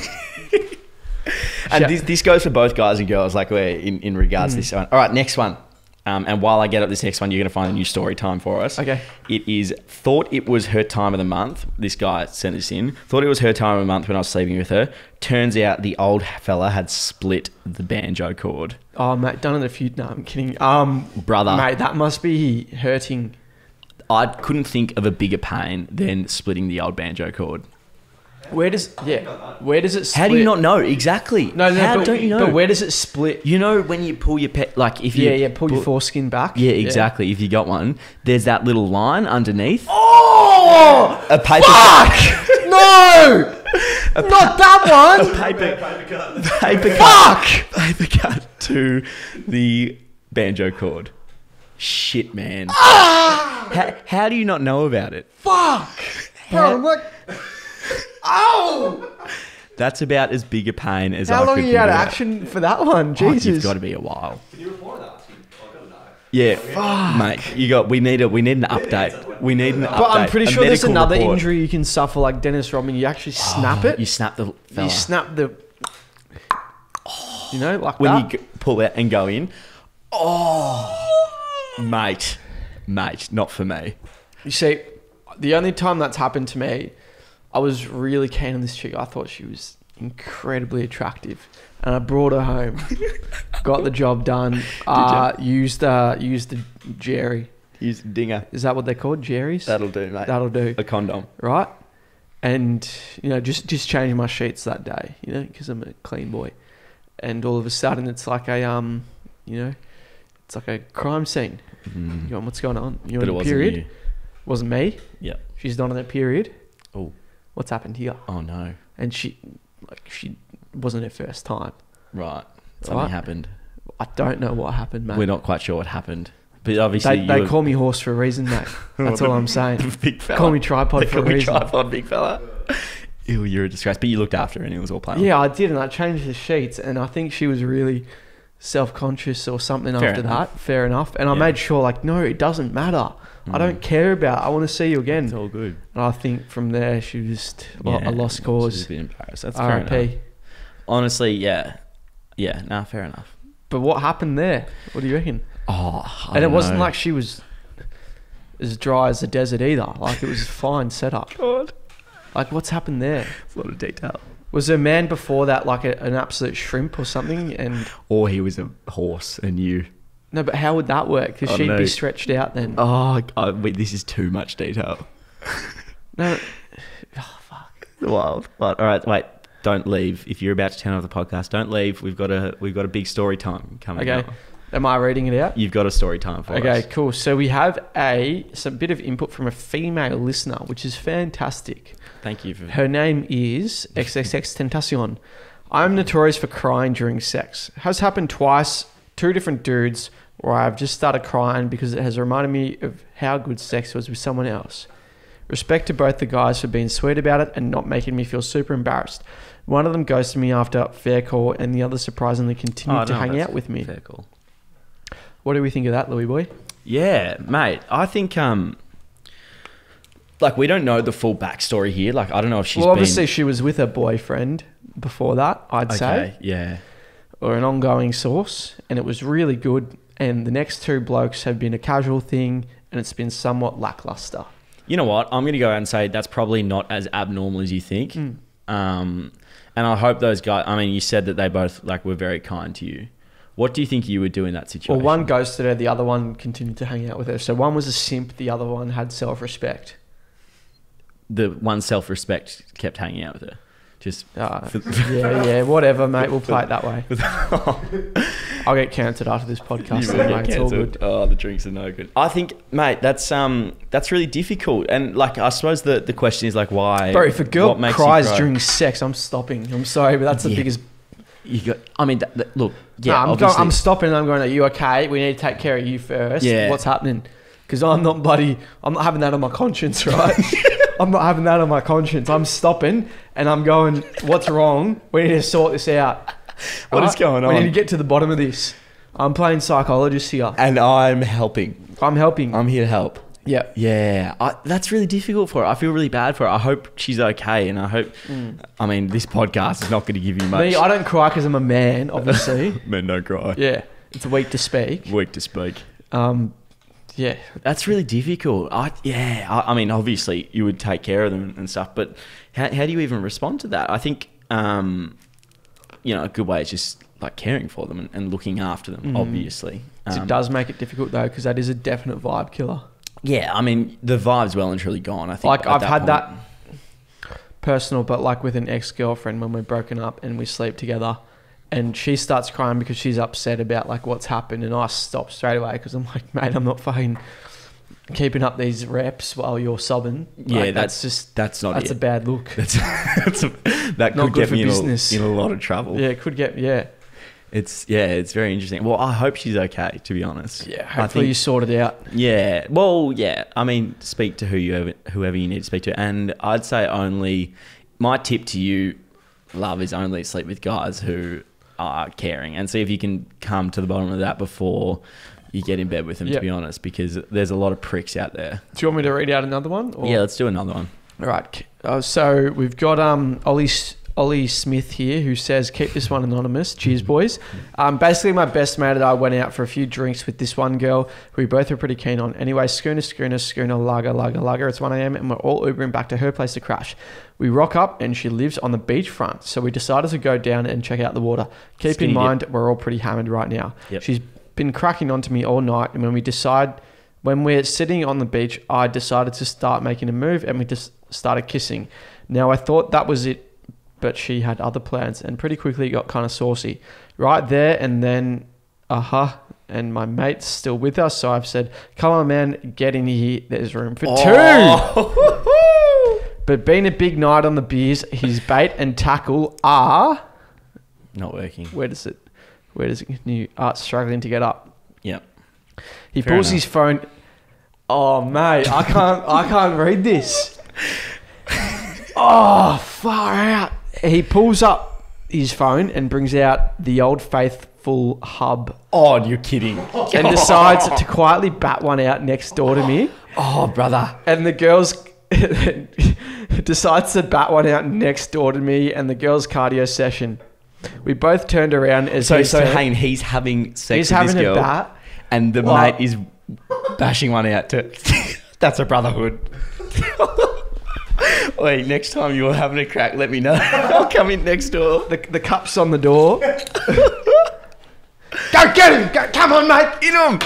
And this goes for both guys and girls, like, we're in regards to this one. All right, next one. And while I get up this next one, you're going to find a new story time for us. Okay. It is, thought it was her time of the month. This guy sent this in. Thought it was her time of the month when I was sleeping with her. Turns out the old fella had split the banjo cord. Oh, mate, done it a few... No, I'm kidding. Brother. Mate, that must be hurting. I couldn't think of a bigger pain than splitting the old banjo cord. Where does it split? How do you not know? Exactly. No, How don't you know? But where does it split? You know when you pull your like if you pull your foreskin back. Yeah, exactly. If you got one, there's that little line underneath. Oh, a paper fuck! No, not that one. Paper cut to the banjo cord. Shit, man. How do you not know about it? Fuck, bro. What? Oh! That's about as big a pain as How I long could are you out of out. action for that one? Jesus. You've got to be a while. Can you report that? I've got to know. Yeah, mate. We need an update. We need an update. But I'm pretty sure there's another report. injury you can suffer like Dennis Rodman. You actually snap it. You snap the fella. You snap the. You know, like when that. you pull out and go in. Oh, mate, not for me. You see, the only time that's happened to me, I was really keen on this chick. I thought she was incredibly attractive, and I brought her home. Got the job done. Used the Jerry. Use the dinger. Is that what they're called? Jerry's? That'll do, mate. That'll do. A condom. Right? And, you know, just changing my sheets that day, you know, because I'm a clean boy. And all of a sudden it's like a, you know, it's like a crime scene. Mm. You going, what's going on? You're But on it a wasn't period? you. Wasn't me. Yep. She's not on a period. Oh. What's happened here? Oh, no. And she wasn't her first time. Right. Something happened. I don't know what happened, mate. We're not quite sure what happened. But obviously They call me horse for a reason, mate. That's all I'm saying. The big fella. Call me tripod They for a call me reason. tripod, big fella. Ew, you're a disgrace. But you looked after her and it was all playing. Yeah, I did, and I changed the sheets, and I think she was really self-conscious or something Fair after enough. that. Fair enough. And I Yeah. made sure, like, no, it doesn't matter. I don't care about it. I want to see you again. It's all good. And I think from there, she just a lost She's cause. a bit embarrassed. That's fair enough. RIP. Honestly, yeah. Yeah, nah, fair enough. But what happened there? What do you reckon? Oh, And it wasn't like she was as dry as the desert either. Like, it was a fine setup. God. Like, what's happened there? A lot of detail. Was her man before that like an absolute shrimp or something? And Or he was a horse and you... no, but how would that work? Because I she'd don't be know. stretched out then. Wait, this is too much detail. No. Oh, fuck. Wild. But, all right, wait. Don't leave. If you're about to turn off the podcast, don't leave. We've got a big story time coming Okay. up. Am I reading it out? You've got a story time for us. Okay, cool. So we have some bit of input from a female listener, which is fantastic. Thank you for... Her name is XXX Tentacion. I'm notorious for crying during sex. Has happened twice, 2 different dudes, where I've just started crying because it has reminded me of how good sex was with someone else. Respect to both the guys for being sweet about it and not making me feel super embarrassed. One of them ghosted me after fair call, and the other surprisingly continued to hang out with me. Fair call. What do we think of that, Louis boy? Yeah, mate. I think like we don't know the full backstory here. Like I don't know if she's obviously she was with her boyfriend before that, I'd say. Yeah. Or an ongoing source, and it was really good. And the next 2 blokes have been a casual thing, and it's been somewhat lackluster. You know what? I'm going to go out and say that's probably not as abnormal as you think. And I hope those guys... I mean, you said that they both like were very kind to you. What do you think you would do in that situation? Well, one ghosted her, the other one continued to hang out with her. So one was a simp, the other one had self-respect. The one self-respect kept hanging out with her. Just... yeah, whatever, mate. We'll play it that way. I'll get cancelled after this podcast. Mate. It's all good. Oh, the drinks are no good. I think, mate, that's really difficult. And like, I suppose the question is like, why? Bro, if a girl what makes cries you cry? during sex, I'm stopping. I'm sorry, but that's the biggest... You got... I mean, look, yeah, I'm stopping and I'm going, are you okay? We need to take care of you first. Yeah. What's happening? Because I'm not having that on my conscience, right? I'm not having that on my conscience. I'm stopping and I'm going, what's wrong? We need to sort this out. What is going on? We need to get to the bottom of this. I'm playing psychologist here. And I'm helping. I'm helping. I'm here to help. Yeah. Yeah. That's really difficult for her. I feel really bad for her. I hope she's okay. And I hope... I mean, this podcast is not going to give you much... Me, I don't cry because I'm a man, obviously. Men don't cry. Yeah. It's weak to speak. Weak to speak. Yeah. That's really difficult. I mean, obviously, you would take care of them and stuff, but how do you even respond to that? I think, a good way is just like caring for them and looking after them, obviously. It does make it difficult, though, because that is a definite vibe killer. Yeah, I mean, the vibe's well and truly gone, I think. Like, I've had that... personal, but like with an ex-girlfriend when we're broken up and we sleep together, and she starts crying because she's upset about like what's happened, and I stop straight away because I'm like, mate, I'm not fucking keeping up these reps while you're sobbing. Yeah, like, that's a bad look. That could get me in a lot of trouble. Yeah, it could get, yeah. It's very interesting. Well, I hope she's okay, to be honest. Yeah, hopefully you sort it out. Yeah. Well, yeah. I mean, speak to whoever you need to speak to. And I'd say my tip to you, love, is only sleep with guys who are caring, and see if you can come to the bottom of that before you get in bed with them, to be honest, because there's a lot of pricks out there. Do you want me to read out another one? Or? Yeah, let's do another one. All right. So we've got Ollie Smith here, who says, keep this one anonymous. Cheers, boys. Basically, my best mate and I went out for a few drinks with this one girl who we both were pretty keen on. Anyway, schooner, lugger. It's 1 a.m. and we're all Ubering back to her place to crash. We rock up and she lives on the beachfront. So we decided to go down and check out the water. Keep in mind, we're all pretty hammered right now. Yep. She's been cracking on to me all night. And when we're sitting on the beach, I decided to start making a move and we just started kissing. Now, I thought that was it, but she had other plans and pretty quickly got kind of saucy. Right there and then, and my mate's still with us, so I've said, come on, man, get in here. There's room for two. But being a big night on the beers, his bait and tackle are... Not working. Where does it continue? Struggling to get up. Yep. He pulls his phone... Oh, mate, I can't read this. Oh, far out. He pulls up his phone and brings out the old faithful hub. Oh, you're kidding. And decides to quietly bat one out next door to me. Oh, brother. And the girls decides to bat one out next door to me and the girls' cardio session. We both turned around as he's having sex with this girl. A bat. And the mate is bashing one out too. That's a brotherhood. Wait, next time you're having a crack, let me know. I'll come in next door. The cup's on the door. Go get him! Go, come on, mate! Hit him!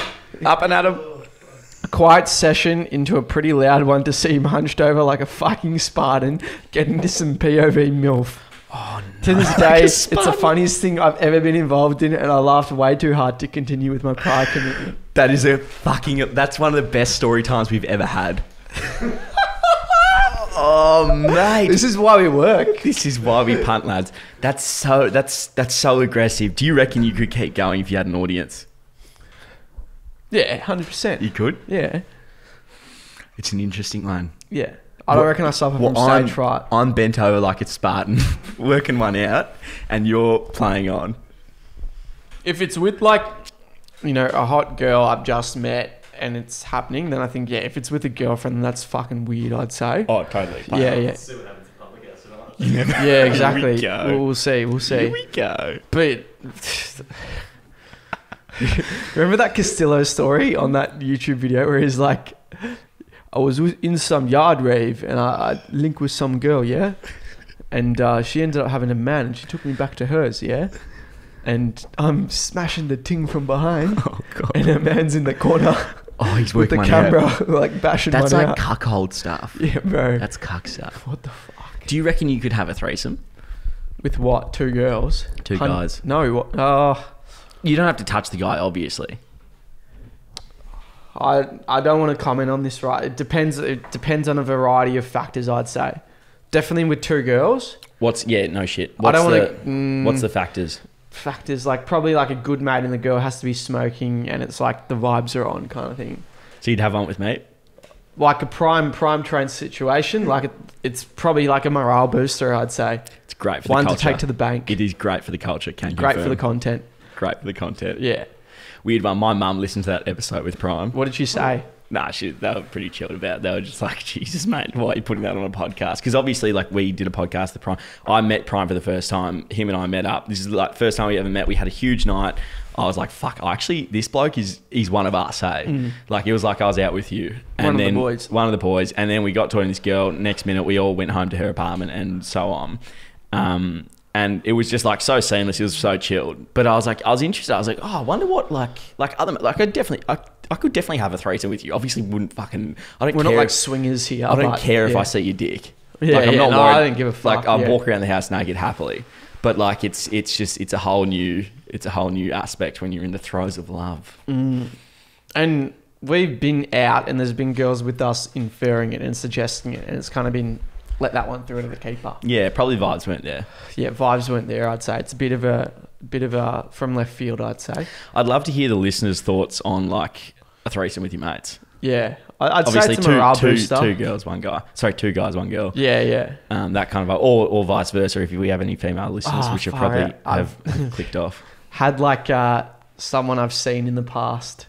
Up and at him. A quiet session into a pretty loud one to see him hunched over like a fucking Spartan getting to some POV MILF. Oh, no. To this day, it's the funniest thing I've ever been involved in, and I laughed way too hard to continue with my prior commitment. That's one of the best story times we've ever had. Oh, mate. This is why we work. This is why we punt, lads. That's so aggressive. Do you reckon you could keep going if you had an audience? Yeah, 100%. You could? Yeah. It's an interesting one. Yeah. I don't reckon I suffer from stage fright. I'm bent over like it's Spartan, working one out, and you're playing on. If it's with like, a hot girl I've just met and it's happening, then I think, if it's with a girlfriend, then that's fucking weird, I'd say. Oh, totally. Yeah. See what happens in public house tonight. Yeah, exactly. Here we go. We'll see. Here we go. But remember that Castillo story on that YouTube video where he's like, I was in some yard rave and I linked with some girl, yeah? And she ended up having a man and she took me back to hers, yeah? And I'm smashing the ting from behind. Oh, God. And her man's in the corner. Oh, he's with working the camera, like bashing That's one like out. cuckold stuff. Yeah, bro. That's cuck stuff. What the fuck? Do you reckon you could have a threesome? With what? 2 girls? Two guys. No, what? You don't have to touch the guy, obviously. I don't want to comment on this, right? It depends on a variety of factors, I'd say. Definitely with 2 girls. What's the factors? Factors like probably like a good mate and the girl has to be smoking and it's like the vibes are on kind of thing. So you'd have one with mate? Like a prime train situation. Like it's probably like a morale booster, I'd say. It's great for the culture. One to take to the bank. It is great for the culture. Great for the content. Great for the content. Yeah. Weird one. My mum listened to that episode with Prime. What did she say? Nah, they were pretty chilled about it. They were just like, Jesus, mate, why are you putting that on a podcast? Because obviously, like, we did a podcast with Prime. I met Prime for the first time. Him and I met up. This is like first time we ever met. We had a huge night. I was like, fuck, this bloke he's one of us, hey? Mm. Like, it was like I was out with you. And One then, of the boys. One of the boys. And then we got talking to this girl. Next minute, we all went home to her apartment and so on. And it was just like so seamless. It was so chilled. But I was interested. I was like, oh, I wonder what I could definitely have a threesome with you. Obviously, wouldn't fucking. I don't care. We're not like swingers here. I don't care if I see your dick. Yeah, like, I'm not worried. I don't give a fuck. Like I'm walking around the house naked happily, but like it's a whole new aspect when you're in the throes of love. And we've been out, and there's been girls with us inferring it and suggesting it, and it's kind of been let that one through to the keeper. Yeah, probably vibes weren't there. Yeah, vibes weren't there. I'd say it's a bit of a from left field. I'd say. I'd love to hear the listeners' thoughts on like a threesome with your mates. Yeah, I'd Obviously, say it's a morale two booster. girls, one guy. Sorry, 2 guys, 1 girl. Yeah. That kind of, or vice versa. If we have any female listeners, which probably have clicked off. Had like someone I've seen in the past.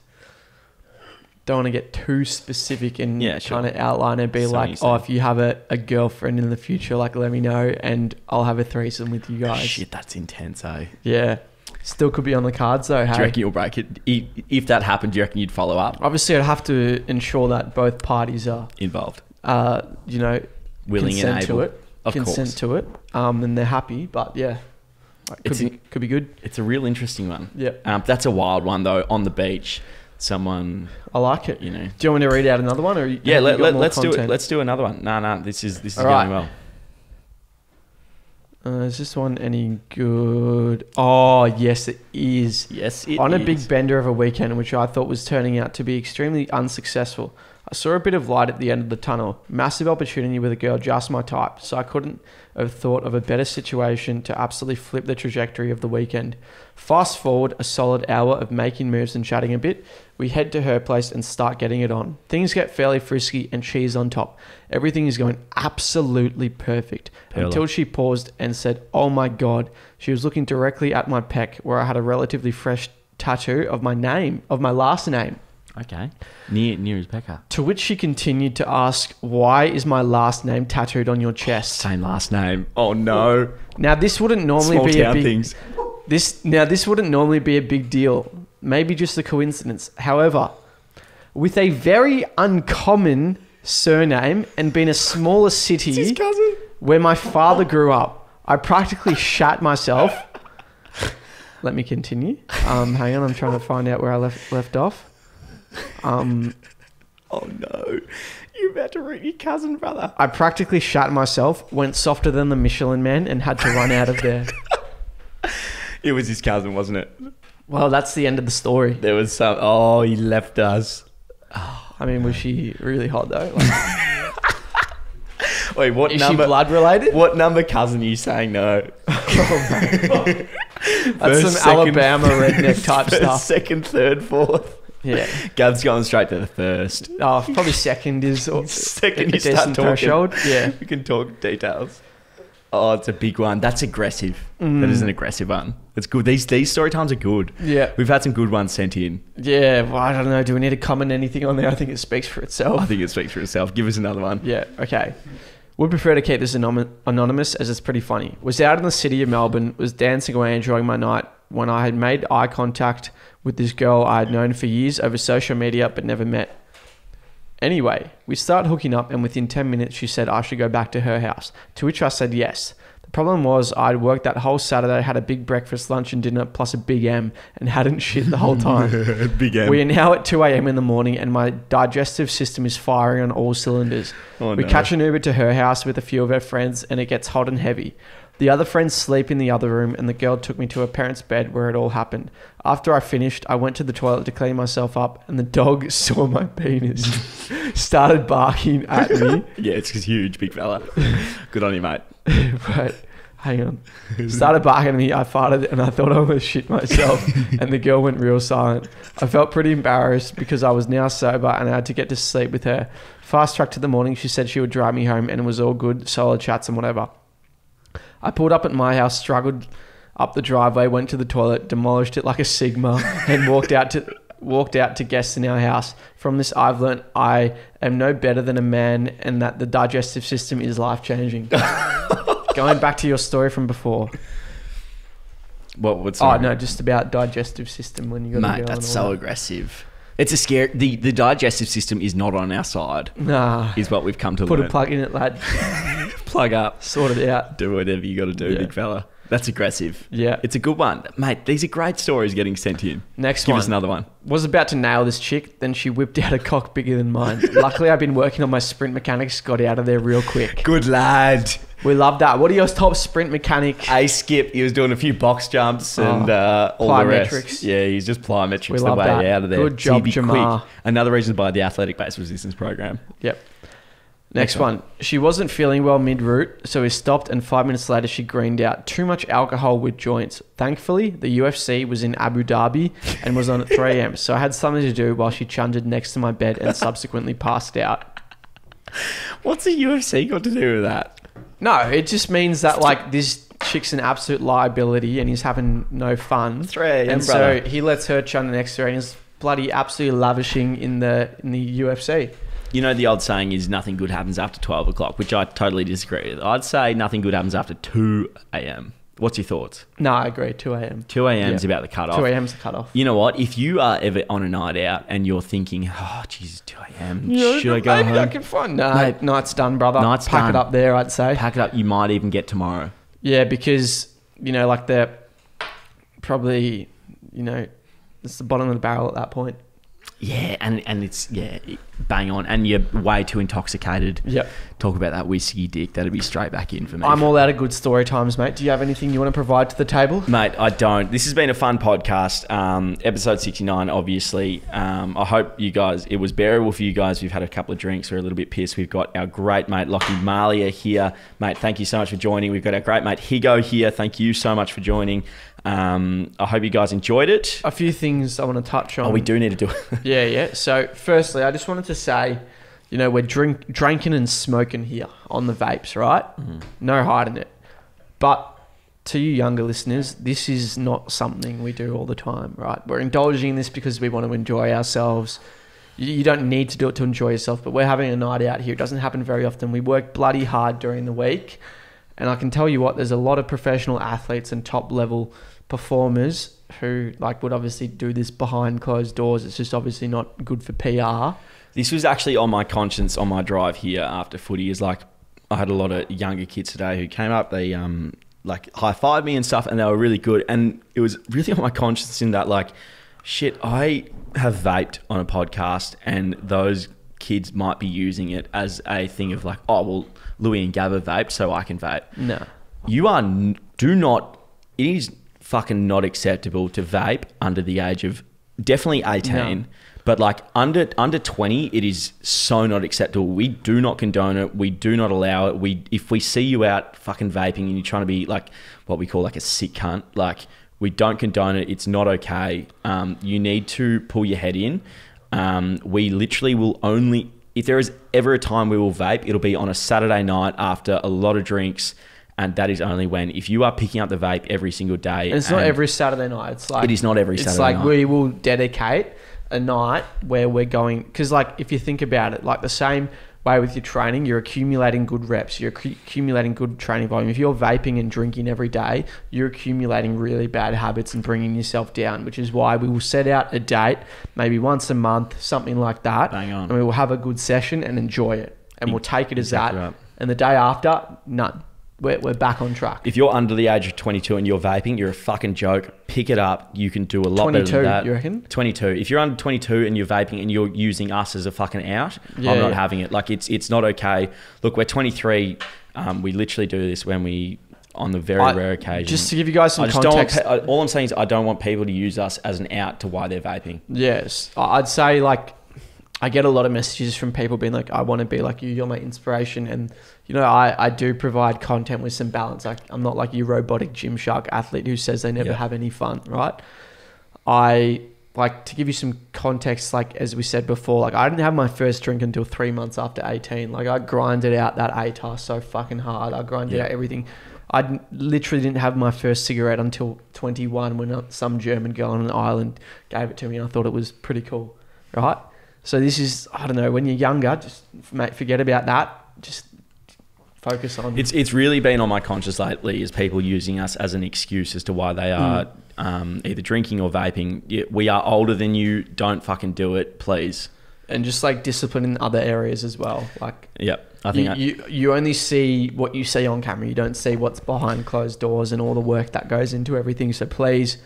Don't want to get too specific and kind of outline it. Be like, if you have a girlfriend in the future, like let me know, and I'll have a threesome with you guys. Shit, that's intense, eh? Yeah. Still could be on the cards though. Hey? Do you reckon you'll break it? If that happened, do you reckon you'd follow up? Obviously, I'd have to ensure that both parties are involved. Willing and able. Consent to it. And they're happy. But yeah, could be good. It's a real interesting one. Yeah. That's a wild one though. On the beach, someone. I like it. You know. Do you want me to read out another one, or let's do it. Let's do another one. No, this is going well. Is this one any good? Oh, yes, it is. Yes, it is. On a big bender of a weekend, which I thought was turning out to be extremely unsuccessful, I saw a bit of light at the end of the tunnel. Massive opportunity with a girl just my type, so I couldn't have thought of a better situation to absolutely flip the trajectory of the weekend. Fast forward a solid hour of making moves and chatting a bit. We head to her place and start getting it on. Things get fairly frisky and cheese on top. Everything is going absolutely perfect. Until she paused and said, "Oh my God." She was looking directly at my pec where I had a relatively fresh tattoo of my last name. Okay. Near his pecker. To which she continued to ask, "Why is my last name tattooed on your chest?" Same last name. Oh no. Now this wouldn't normally be a big things. This wouldn't normally be a big deal. Maybe just a coincidence. However, with a very uncommon surname and being a smaller city his cousin. Where my father grew up, I practically shat myself. Let me continue. Hang on, I'm trying to find out where I left off. Oh no. You're about to read your cousin, brother. I practically shat myself, went softer than the Michelin Man, and had to run out of there. It was his cousin, wasn't it? Well, that's the end of the story. There was some... Oh, he left us. I mean, was she really hot though? Wait, what is number? Is she blood related? What number cousin are you saying no? That's some Alabama redneck type stuff. Second, third, fourth. Yeah. Gav's going straight to the first. Oh, probably second is second. You start talking. Threshold. Yeah. We can talk details. Oh, it's a big one. That's aggressive. That is an aggressive one. It's good. These story times are good. Yeah. We've had some good ones sent in. Yeah. Well, I don't know. Do we need to comment anything on there? I think it speaks for itself. I think it speaks for itself. Give us another one. Yeah. Okay. Would prefer to keep this anonymous as it's pretty funny. Was out in the city of Melbourne, was dancing away enjoying my night when I had made eye contact with this girl I had known for years over social media but never met. Anyway, we started hooking up and within 10 minutes she said I should go back to her house, to which I said yes. The problem was I'd worked that whole Saturday, had a big breakfast, lunch and dinner plus a big M and hadn't shit the whole time. Big M. We are now at 2 a.m. in the morning and my digestive system is firing on all cylinders. We catch an Uber to her house with a few of her friends and it gets hot and heavy. The other friends sleep in the other room and the girl took me to her parents' bed where it all happened. After I finished, I went to the toilet to clean myself up and the dog saw my penis, started barking at me. Yeah, it's huge, big fella. Good on you, mate. But hang on. Started barking at me, I farted and I thought I almost shit myself and the girl went real silent. I felt pretty embarrassed because I was now sober and I had to get to sleep with her. Fast track to the morning, she said she would drive me home and it was all good, solid chats and whatever. I pulled up at my house, struggled up the driveway, went to the toilet, demolished it like a Sigma, and walked out to guests in our house. From this, I've learnt I am no better than a man, and that the digestive system is life changing. Going back to your story from before. What's no, just about digestive system when you got. Mate, that's so aggressive. It's a scare. The digestive system is not on our side. Nah, is what we've come to learn. Put a plug in it, lad. Plug up. Sort it out. Do whatever you got to do, big fella. That's aggressive. Yeah. It's a good one. Mate, these are great stories getting sent in. Next Give one. us another one. Was about to nail this chick, then she whipped out a cock bigger than mine. Luckily, I've been working on my sprint mechanics, got out of there real quick. Good lad. We love that. What are your top sprint mechanic? Skip. He was doing a few box jumps and all the rest. Yeah, he's just plyometrics the way out of there. Good job, Jamar. Quick. Another reason to buy the athletic-based resistance program. Yep. Next one. She wasn't feeling well mid-route, so we stopped and 5 minutes later she greened out. Too much alcohol with joints. Thankfully, the UFC was in Abu Dhabi and was on at 3 a.m, so I had something to do while she chundered next to my bed and subsequently passed out. What's the UFC got to do with that? No, it just means that like this chick's an absolute liability and he's having no fun. 3 a.m, and brother. so he lets her chunder next to her and he's bloody absolutely lavishing in the UFC. You know, the old saying is nothing good happens after 12 o'clock, which I totally disagree with. I'd say nothing good happens after 2 a.m. What's your thoughts? No, I agree. 2 a.m. 2 a.m. is about the cutoff. 2 a.m. is the cutoff. You know what? If you are ever on a night out and you're thinking, oh, Jesus, 2 a.m., should I go home? Maybe I can find... No, Mate, night's done, brother. Night's Pack done. it up there, I'd say. Pack it up. You might even get tomorrow. Yeah, because, you know, like the... Probably, you know, it's the bottom of the barrel at that point. Yeah, and it's, bang on. And you're way too intoxicated. Yep. Talk about that whiskey dick. That'd be straight back in for me. I'm all out of good story times, mate. Do you have anything you want to provide to the table? Mate, I don't. This has been a fun podcast. Episode 69, obviously. I hope you guys, it was bearable for you guys. We've had a couple of drinks. We're a little bit pissed. We've got our great mate, Lockie Malia here. Mate, thank you so much for joining. We've got our great mate, Higo here. Thank you so much for joining. I hope you guys enjoyed it. A few things I want to touch on. Oh, we do need to do it. Yeah. So, firstly, I just wanted to say, you know, we're drinking and smoking here on the vapes, right? Mm-hmm. No hiding it. But to you younger listeners, this is not something we do all the time, right? We're indulging in this because we want to enjoy ourselves. You don't need to do it to enjoy yourself, but we're having a night out here. It doesn't happen very often. We work bloody hard during the week. And I can tell you what, there's a lot of professional athletes and top level performers who like would obviously do this behind closed doors. It's just obviously not good for PR. This was actually on my conscience on my drive here after footy. Is like I had a lot of younger kids today who came up. They like high-fived me and stuff, and they were really good. And it was really on my conscience in that like, shit, I have vaped on a podcast, and those kids might be using it as a thing of like, oh well, Louis and Gabba vaped, so I can vape. No, it is fucking not acceptable to vape under the age of definitely 18. No. But like under 20, it is so not acceptable. We do not condone it. We do not allow it. If we see you out fucking vaping and you're trying to be like what we call like a sick cunt, like we don't condone it. It's not okay. You need to pull your head in. We literally will only, if there is ever a time we will vape, it'll be on a Saturday night after a lot of drinks. And that is only when, if you are picking up the vape every single day. And it's not every Saturday night. It's like, it is not every Saturday night. It's like we will dedicate a night where we're going, because like if you think about it, like the same way with your training, you're accumulating good reps, you're accumulating good training volume. If you're vaping and drinking every day, you're accumulating really bad habits and bringing yourself down, which is why we will set out a date, maybe once a month, something like that. Bang on. And we will have a good session and enjoy it. And we'll take it as that. Right. And the day after, none. We're back on track. If you're under the age of 22 and you're vaping, you're a fucking joke. Pick it up. You can do a lot better than that. 22, you reckon? 22. If you're under 22 and you're vaping and you're using us as a fucking out, I'm not having it. Like it's not okay. Look, we're 23. We literally do this when we, on the very rare occasion. Just to give you guys some context. All I'm saying is I don't want people to use us as an out to why they're vaping. Yes. I'd say like, I get a lot of messages from people being like, I want to be like you, you're my inspiration. And, you know, I do provide content with some balance. Like, I'm not like your robotic Gymshark athlete who says they never have any fun, right? I like to give you some context, like as we said before, like I didn't have my first drink until 3 months after 18. Like I grinded out that ATAR so fucking hard. I grinded out everything. I literally didn't have my first cigarette until 21 when some German girl on an island gave it to me and I thought it was pretty cool, right? So this is, I don't know, when you're younger, just mate, forget about that. Just focus on... It's really been on my conscience lately is people using us as an excuse as to why they are either drinking or vaping. We are older than you. Don't fucking do it, please. And just like discipline in other areas as well. Like, yep. I think you only see what you see on camera. You don't see what's behind closed doors and all the work that goes into everything. So please,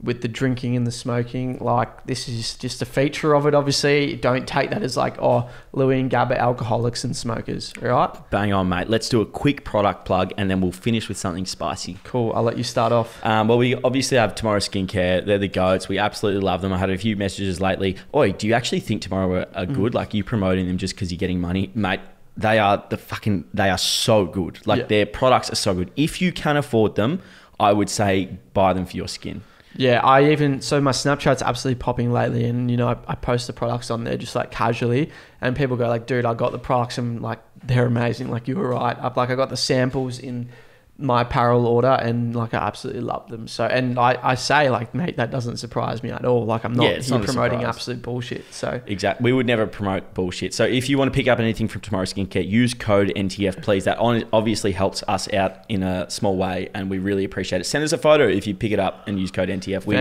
with the drinking and the smoking, like, this is just a feature of it. Obviously, don't take that as like, oh, Louis and Gab are alcoholics and smokers, all right? Bang on, mate. Let's do a quick product plug and then we'll finish with something spicy. Cool. I'll let you start off. Well, we obviously have Tomorrow Skincare. They're the goats. We absolutely love them. I had a few messages lately. Oi, do you actually think Tomorrow are good? Like, you promoting them just because you're getting money? Mate, they are so good. Like, their products are so good. If you can afford them, I would say buy them for your skin. Yeah, so my Snapchat's absolutely popping lately, and you know, I post the products on there just like casually, and people go like, dude, I got the products and like, they're amazing. Like, you were right. I got the samples in my apparel order and like, I absolutely love them. So, and I say like, mate, that doesn't surprise me at all. Like, I'm not here promoting absolute bullshit. So exactly, we would never promote bullshit. So if you want to pick up anything from Tomorrow Skincare, use code NTF, please. That obviously helps us out in a small way, and we really appreciate it. Send us a photo if you pick it up and use code NTF. We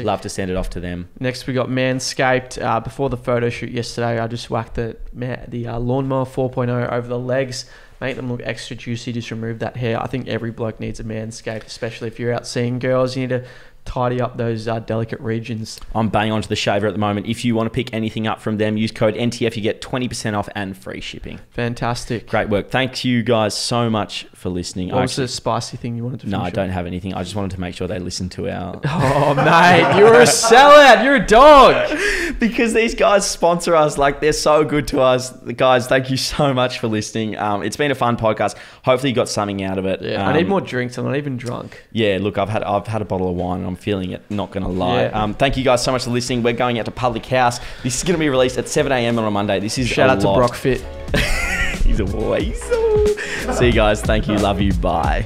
love to send it off to them. Next, we got Manscaped. Before the photo shoot yesterday, I just whacked the lawnmower 4.0 over the legs. Make them look extra juicy. Just remove that hair. I think every bloke needs a Manscaped, especially if you're out seeing girls. You need to tidy up those delicate regions. I'm bang onto the shaver at the moment. If you want to pick anything up from them, use code NTF. You get 20% off and free shipping. Fantastic. Great work. Thanks you guys so much for listening. What was the spicy thing you wanted to finish? No, I don't have anything. I just wanted to make sure they listen to our... Oh, mate, you're a sellout. You're a dog. Because these guys sponsor us. Like, they're so good to us. Guys, thank you so much for listening. It's been a fun podcast. Hopefully you got something out of it. Yeah, I need more drinks. I'm not even drunk. Yeah, look, I've had a bottle of wine and I'm feeling it, not gonna lie. Yeah. Thank you guys so much for listening. We're going out to Public House. This is gonna be released at 7 a.m. on a Monday. This is shout out to Brock Fit. He's a weasel. See you guys. Thank you. Love you. Bye.